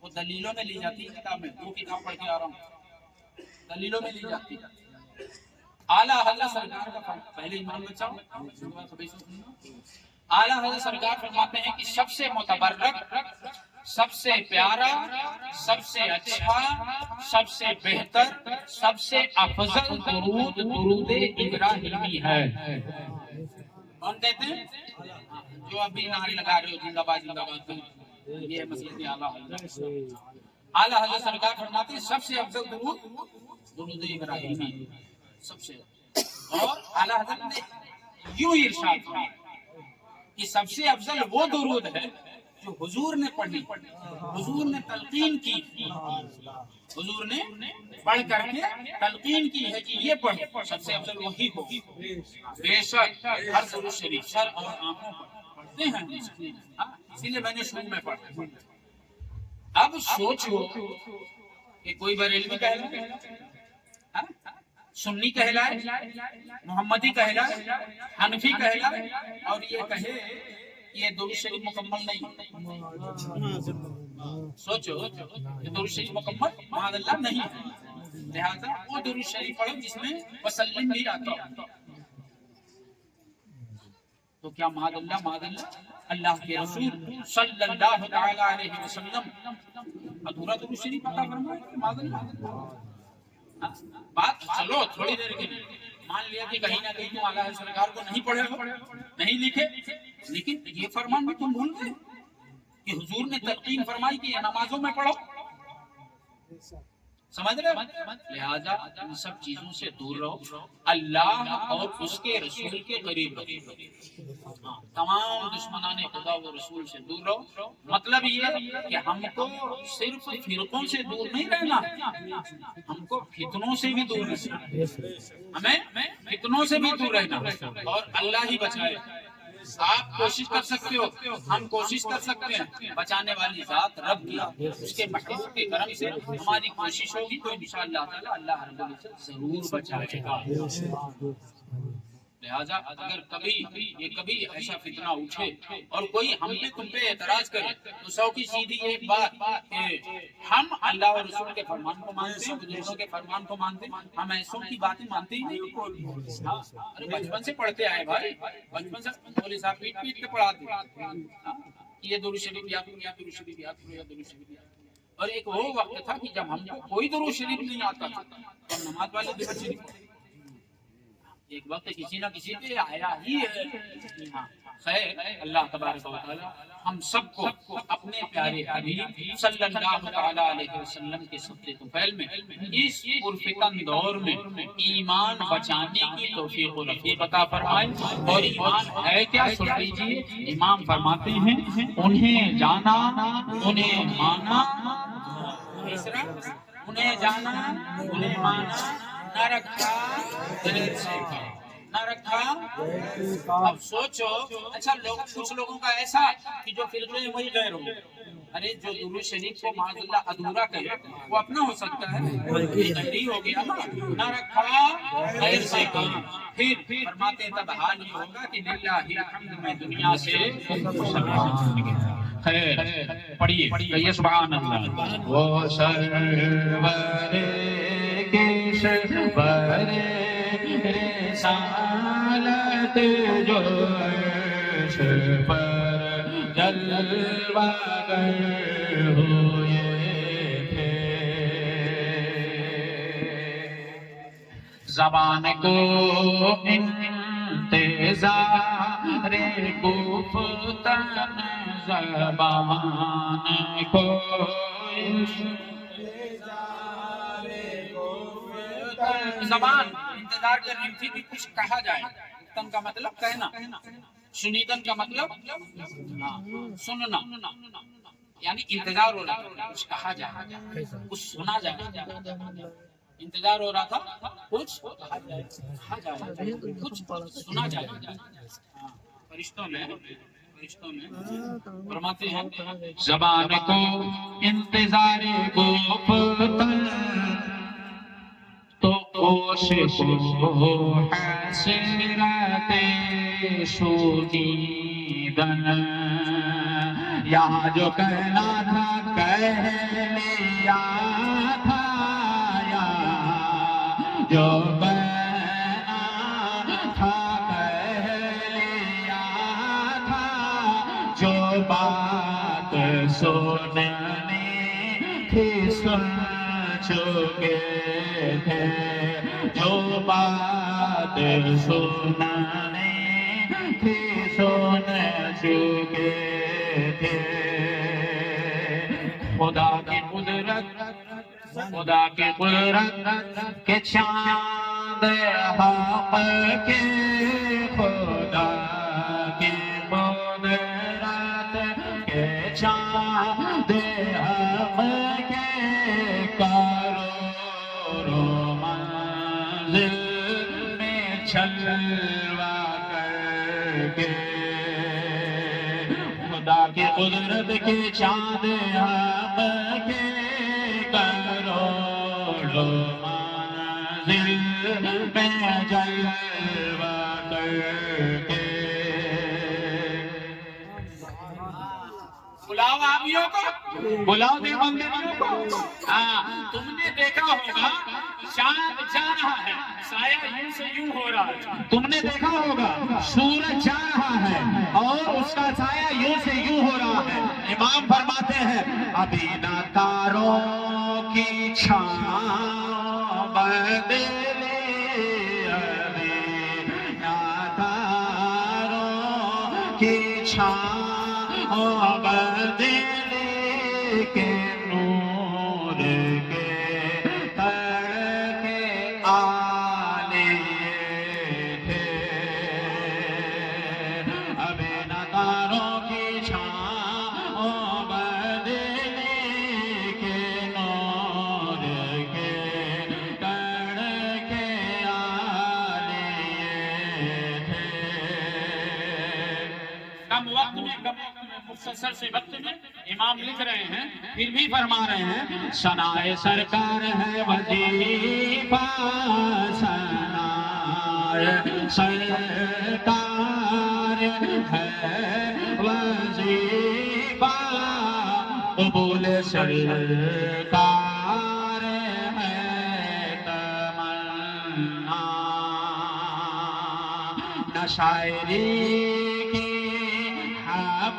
وہ دلیلوں میں لی جاتی ہے کتاب میں، وہ کتاب پڑھ کے آ رہا ہوں، دلیلوں میں لی جاتی ہے۔ اعلیٰ حضرت سرکار کا پہلے ایمان بچاؤ، اعلیٰ حضرت سرکار فرماتے ہیں کہ سب سے متبرک، سب سے پیارا، سب سے اچھا، سب سے بہتر، سب سے افضل درود درود ابراہیمی ہے۔ کون کہتے ہیں؟ جو ابھی نعرے لگا رہے ہو زندہ باد زندہ باد، یہ ہے مسجد اعلیٰ حضرت۔ اعلیٰ حضرت سرکار فرماتے ہیں سب سے افضل درود درود ابراہیمی، سب سے، اور اعلیٰ حضرت نے یوں ارشاد فرمایا کہ سب سے افضل وہ درود ہے جو حضور نے پڑھی، حضور نے تلقین کی، حضور نے پڑھ کر کے تلقین کی ہے کہ یہ پڑھ، سب سے افضل وہی ہو۔ بے شک ہر درود شریف سر اور آنکھوں پر پڑھتے ہیں، اسی لیے میں نے شروع میں پڑھا۔ اب سوچو کہ کوئی بریلوی کہلائے، سنی کہلائے، محمدی کہلائے، حنفی کہلائے، اور یہ کہے یہ درود شریف مکمل نہیں، سوچو یہ درود شریف مکمل معاذ اللہ نہیں ہے، لہذا وہ درود شریف پڑھو جس میں وسلم بھی آتا ہو۔ تو کیا معاذ اللہ اللہ کے رسول صلی اللہ تعالی علیہ وسلم ادھورا درود شریف عطا فرمائے؟ معاذ اللہ۔ بات چلو تھوڑی دیر کے لیے مان لیا کہ کہیں نہ کہیں تم اعلیٰ حضرت سرکار کو نہیں پڑھے ہو، نہیں لکھے، لیکن یہ فرمان بھی تم بھول گئے کہ حضور نے تلقین فرمائی کہ یہ نمازوں میں پڑھو، سمجھ رہے؟ لہذا ان سب چیزوں سے دور رہو، اللہ اور اس کے رسول کے قریب رہو، تمام دشمنان خدا و رسول سے دور رہو۔ مطلب یہ کہ ہم کو صرف فرقوں سے دور نہیں رہنا، ہم کو فتنوں سے بھی دور رہنا، ہمیں فتنوں سے بھی دور رہنا، اور اللہ ہی بچائے۔ آپ کوشش کر سکتے ہو، ہم کوشش کر سکتے ہیں، بچانے والی ذات رب کی، اس کے محبوب کے کرم سے ہماری کوشش ہوگی تو انشاءاللہ تعالی اللہ رب العزت ضرور بچائے گا۔ لہذا اگر کبھی ایسا فتنہ اٹھے اور کوئی ہم پہ تم پہ اعتراض کرے تو سو کی سیدھی ایک بات کہ ہم اللہ اور رسول کے فرمان کو مانتے ہیں، بزرگوں کے فرمان کو مانتے ہیں، ہم ایسوں کی باتیں مانتے ہی نہیں۔ ارے بچپن سے پڑھتے آئے بھائی، بچپن سے مولوی صاحب پیٹ کے پڑھاتے، یہ درود شریف یاد کرو، یا درود شریف یاد کرو، یا درود شریف یاد کرو۔ اور ایک وہ وقت تھا کہ جب ہم کو کوئی درود شریف نہیں آتا تھا تو نماز والے درود شریف پڑھتے، ایک وقت کسی نہ کسی پہ آیا ہی ہے۔ خیر اللہ تبارک و تعالی ہم سب کو اپنے پیارے حبیب صلی اللہ تعالی علیہ وسلم کے صدقے طفیل میں اس پرفتن دور میں ایمان بچانے کی توفیق و رفیق عطا فرمائے۔ اور ایمان ہے کیا سن لیجیے، امام فرماتے ہیں انہیں جانا، انہیں مانا، تیسرا انہیں جانا، انہیں مانا، نہ رکھا دیر سے کام، نہ رکھا۔ اب سوچو، اچھا کچھ لوگوں کا ایسا کہ جو فرقے وہی غیر ہو، ارے جو درود شریف کو معاذ اللہ ادھورا کہے وہ اپنا ہو سکتا ہے، یہ غیری ہو گیا نا۔ نہ رکھا غیر سے کام، پھر فرماتے تب حال یہ ہوگا کہ للہ الحمد میں دنیا سے خیر پڑھیے کہیے سبحان اللہ۔ وہ سرور کی سرور رسالت جو عرش پر جلوہ گر ہوئے تھے، زبان کو انتظار گفتن، زبان کو زبان انتظار کر رہی تھی کہ کچھ کہا جائے۔ تن کا مطلب کہنا، سنیدن کا مطلب سننا، یعنی انتظار ہو رہا تھا کچھ کہا جائے، کچھ سنا جائے۔ انتظار ہو رہا تھا کچھ کہا جائے، کچھ سنا جائے۔ فرشتوں میں فرماتے ہیں زبان کو انتظار گفتن تو کوشش حسرت شنیدن، یہاں جو کہنا تھا کہہ لیا تھا، یہاں جو کہنا تھا کہہ لیا تھا، جو بات سننی تھی سن چکے تھے، جو بات سننی تھی سن چکے تھے۔ خدا کی قدرت، خدا کی قدرت کے چاند حق کے، خدا کی قدرت کے چاند حق کے، کروڑوں منزل میں چھلوا کر کے، خدا کی قدرت کے چاند حق کے، کروڑوں منزل میں جلوہ کر کے۔ بلاؤ آبیوں کو، بلاؤ دیوبندیوں کو۔ تم نے دیکھا ہوگا چاند جا رہا ہے، سایہ یوں سے یوں ہو رہا ہے، تم نے دیکھا ہوگا سورج جا رہا ہے اور اس کا سایہ یوں سے یوں ہو رہا ہے۔ امام فرماتے ہیں ابھی نہ تاروں کی چھاؤں بدلی، ابھی نہ تاروں کی چھاؤں بدلی، کے نور کے تڑکے آنے تھے، ابھی نہ تاروں کی چھاؤں بدلی، کے نور کے تڑکے آنے تھے۔ کم وقت میں مختصر سے وقت میں امام لکھ رہے ہیں، پھر بھی فرما رہے ہیں ثنائے سرکار ہے وظیفہ، ثنائے سرکار ہے وظیفہ، قبول سرکار ہے تمنا، نہ شاعری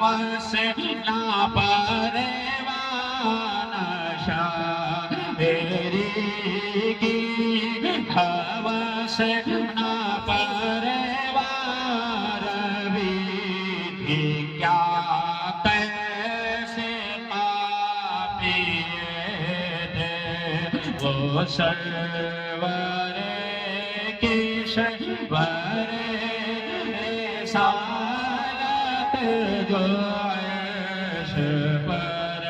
بس نہ پروانہ، شاعری کی ہوس نہ پروانہ، روی تھی کیا کیسے قافیے تھے، وہ سرور کی سرور رسالت جو عرش پر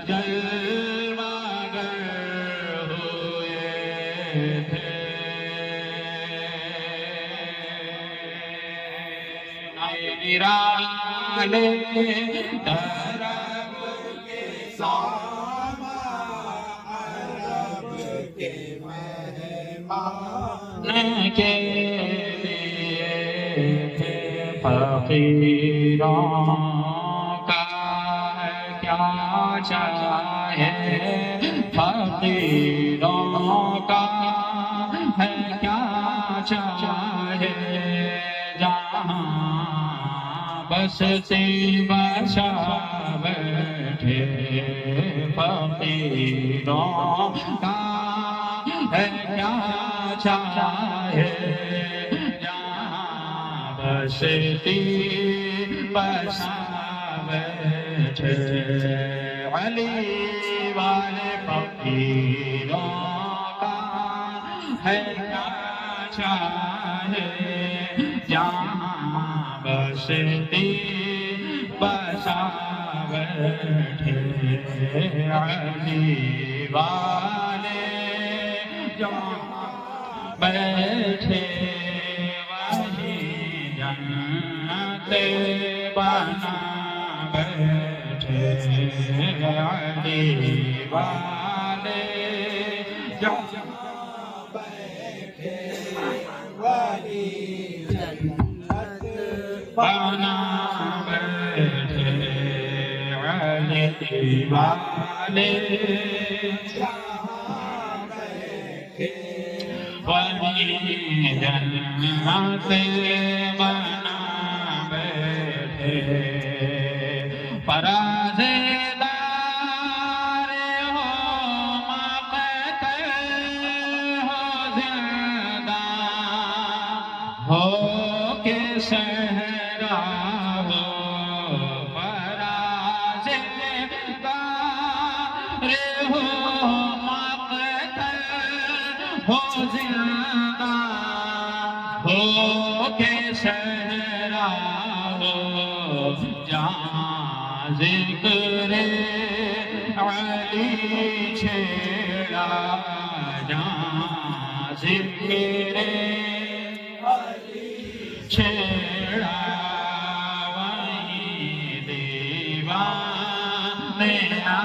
جلوہ گر ہوئے تھے۔ نرالے درب کے ساما عرب کے مہمان کے لیے فقیروں کا ہے کیا چاہے فقیروں کا ہے کیا چاہے جہاں بستی بسا بیٹھے فقیروں کا ہے کیا چاہے جہاں بستی بسا بیٹھے علی والے فقیروں کا ہے کیا چاہے جہاں بستی بسا بیٹھے علی والے جہاں بیٹھے وہی جنت بنا بیٹھے علی والے جہاں بیٹھے وہی جنت بنا بیٹھے علی والے جہاں بیٹھے وہی جنت بنا بیٹھے پرازیدار ہو مقتل ہو زندہ ہو کے صحرا ہو پرازیدار ہو مقتل ہو زندہ ہو کے صحرا ہو جہاں ذکر علی چھیڑا جہاں ذکر علی چھیڑا وہیں دیوانے آ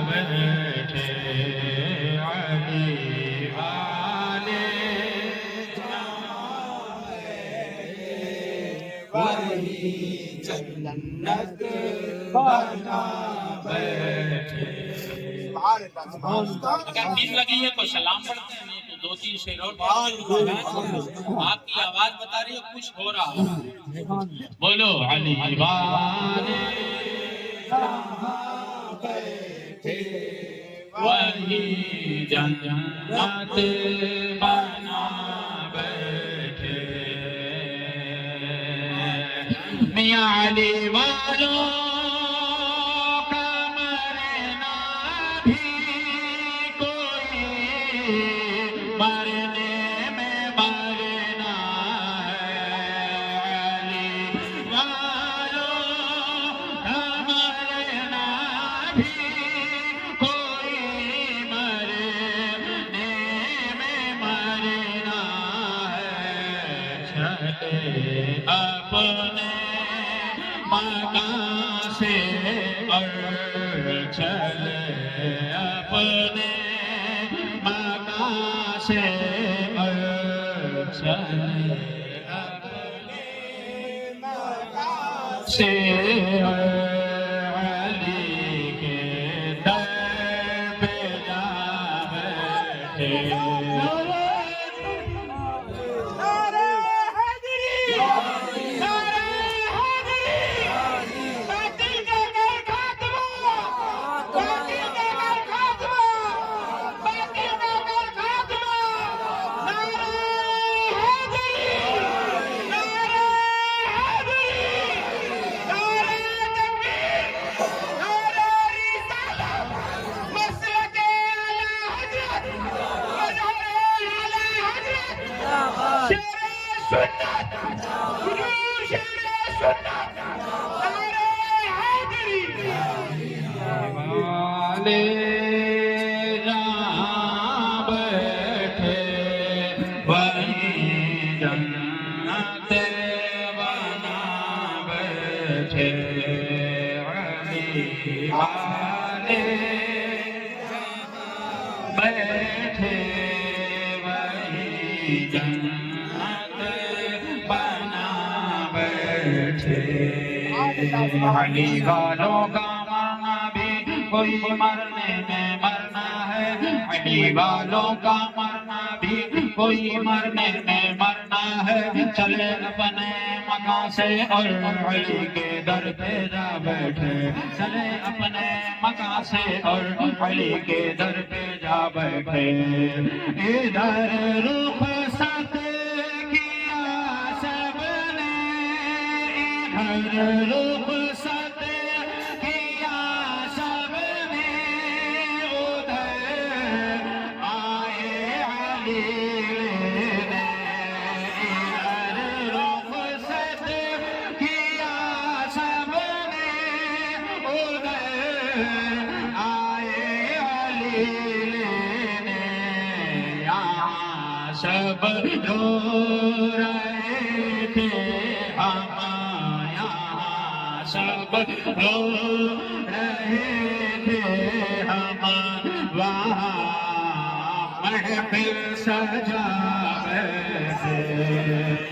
بیٹھے علی والے وہی جنت بنا بیٹھے اگر نیند لگی ہے تو سلام پڑھتے ہیں، نہیں تو دو تین شعر اور آپ کی آواز بتا رہی ہے کچھ ہو رہا ہے۔ بولو علی والے وہی جنت بنا بیٹھے میاں علی والوں کا مرنا بھی کوئی مرنے میں مرنا ہے علی والوں کا مرنا بھی کوئی مرنے میں مرنا ہے چلے اپنے مکان سے اور چلے اپنے مکان سے اور چلے اپنے مکان سے اور علی کے در پہ جا بیٹھے بیٹھے علی والے بیٹھے وہی جنت بنا بیٹھے علی والوں کا مرنا بھی کوئی مرنے میں مرنا ہے علی والوں کا مرنا بھی کوئی مرنے میں مرنا ہے چلے اپنے مکان سے اور علی کے در پہ جا بیٹھے چلے اپنے مکان سے اور علی کے در پہ جا بیٹھے ادھر رخصت کیا سب نے ادھر رخصت کیا سب نے ادھر آئے علی لینے ادھر رخصت کیا سب نے ادھر آئے علی لینے یہاں سب رو رہے تھے ہم یہاں سب رو رہے تھے ہم وہاں محفل سجا بیٹھے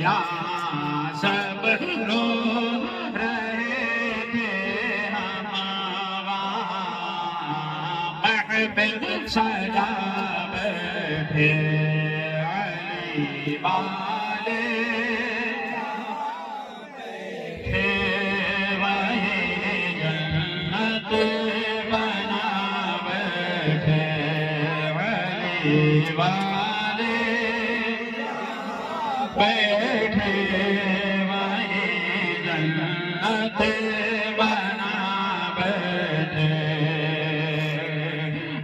یہاں سب رو رہے تھے ہم وہاں محفل سجا بیٹھے علی والے وہی جنت بنا بیٹھے علی والے بیٹھے وہی جنت بنا بیٹھے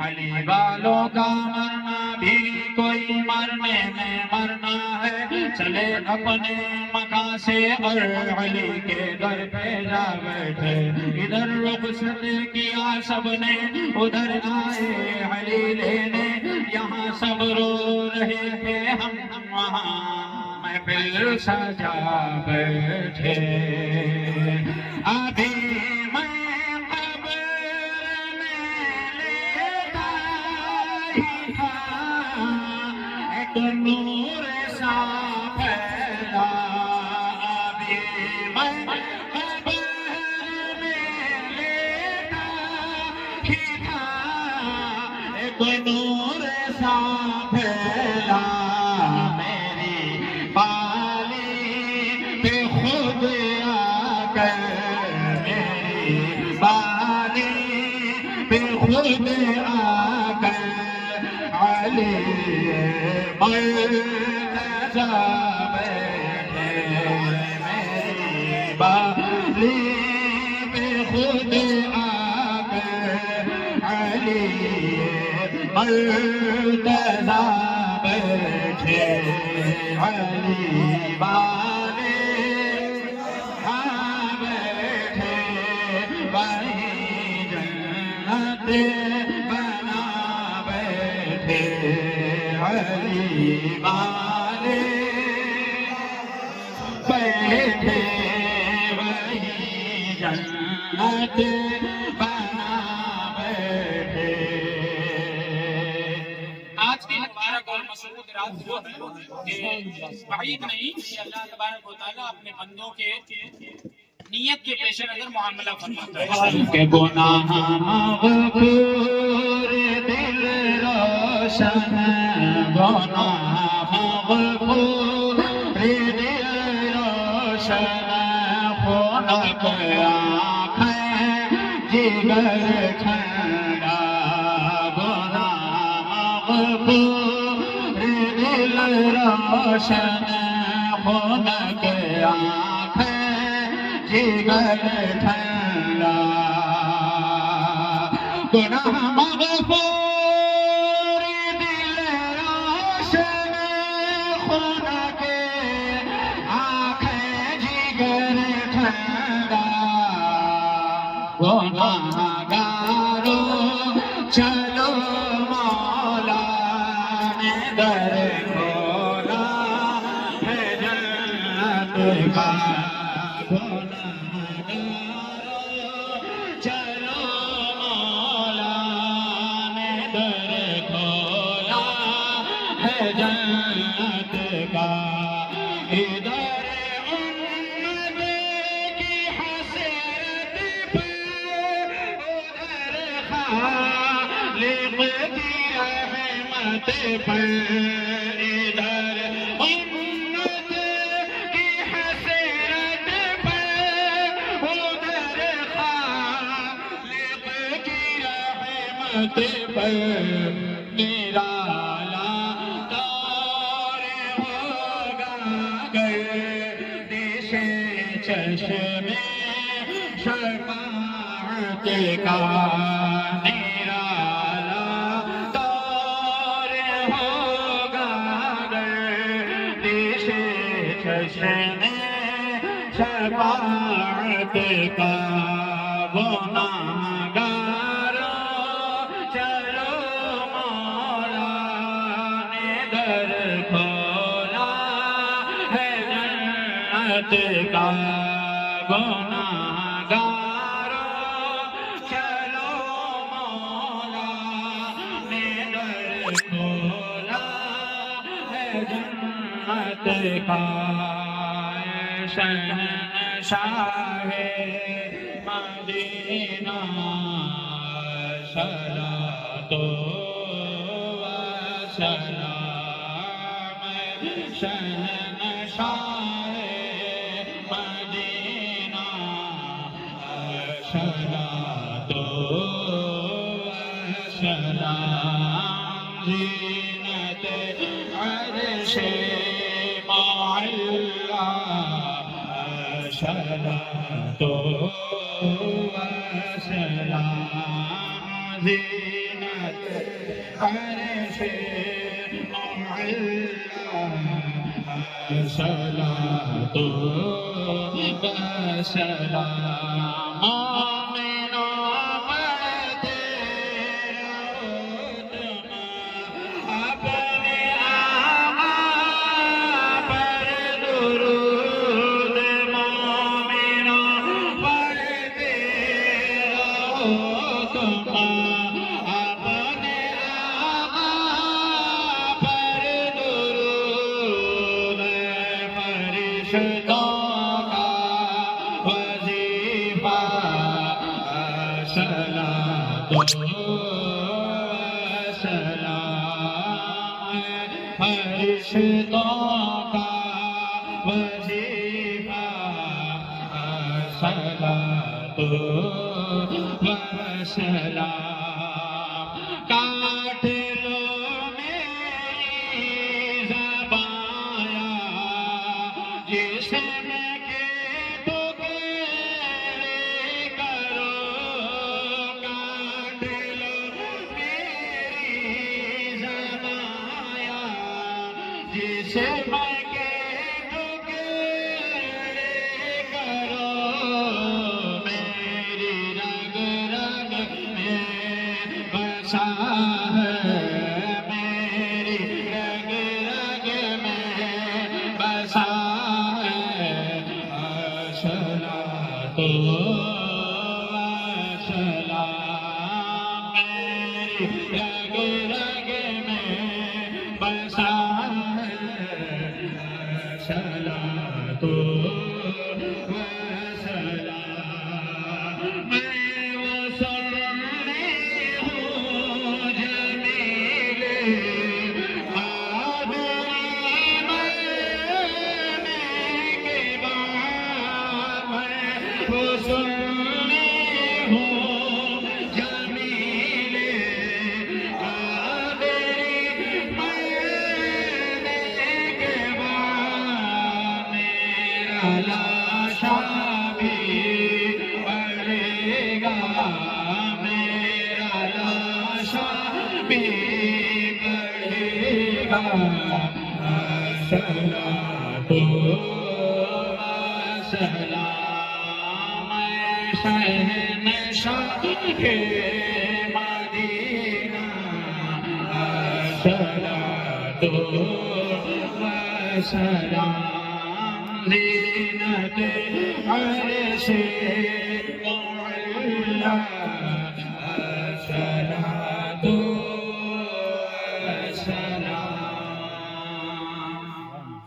علی والوں کا مرنا بھی کوئی مرنے میں مرنا ہے چلے اپنے مکان سے اور علی کے در پہ جا بیٹھے ادھر رخصت کیا سب نے ادھر آئے علی لینے یہاں سب رو رہے تھے ہم وہاں محفل سجا بیٹھے ابھی میں قبر میں لیتا ہی تھا ایک نور سا پھیلا ابھی میں قبر میں لیتا ہی تھا ایک نور سا پھیلا میری بالی پہ خود آ کر میری بالی پہ خود آ کر علی مرتضی بیٹھے میری بالی پہ خود آ کر علی مرتضی بیٹھے علی والے بیٹھے وہی جنت بنا بیٹھے علی والے بیٹھے وہی جنت بنا بیٹھے آج کی مبارک اور مسعود رات وہ ہے کہ بعید نہیں کہ اللہ تبارک و تعالیٰ اپنے بندوں کے نیت کے پیش نظر معاملہ فرماتا ہے کہ گناہ مغفور دل روشن گناہ مغفور دل روشن خنک آنکھیں جگر ٹھنڈا گناہ مغفور دل روشن خنک آنکھیں جگر ٹھنڈا گناہ مغفور دل روشن خنک آنکھیں جگر ٹھنڈا گناہ گارو چلو مولا نے در کھولا ہے جنت کا گناہ چلو مولا نے در کھولا ہے جنت کا ادھر امت کی حسرت پر ادھر خالق کی رحمت پر ادھر امت کی حسرت پر ادھر خالق کی رحمت پر میرا چشمے شفاعت کا نرالا دور ہوگا گردش چشمے شفاعت کا گناہگاروں چلو مولا نے در کھولا ہے جنت کا گناہگاروں چلو مولا نے در کھولا ہے جنت کا شہنشاہ مدینہ صلاۃ و سلام شہنشاہ مدینہ صلاۃ و سلام زینت عرش معلا صلاۃ و سلام زینت عرش معلا صلاۃ و سلام آمینہ پڑھتے رہو تم اپنے آقا پر درود مومنو پڑھتے رہو تم اپنے آقا پر درود فرشتوں کا وظیفہ صلاۃ و سلام فرشتوں کا وظیفہ صلاۃ و سلام کاٹ لو میری زبان جس میں کہ ٹکڑے کرو کاٹ لو میری زبان جس میں کہ ٹکڑے کرو میری رگ رگ میں بسا ہے میری رگ رگ میں بسا ہے صلاۃ و سلام میری رگ رگ میں بسا ہے صلاۃ و سلام میں وہ سنی ہوں جمیل آدمی مرنے کے بعد میں وہ سنی ہوں جمیل آدمی مرنے کے بعد میرا لاشا بھی پڑے گا میرا لاشا بھی پڑے گا صلاۃ و سلام شہنشاہ کے مدینہ صلاۃ و سلام زینت عرش سے صلاۃ و سلام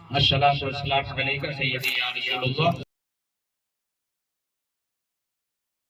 الصلاۃ والسلام علیک سیدی یا رسول اللہ.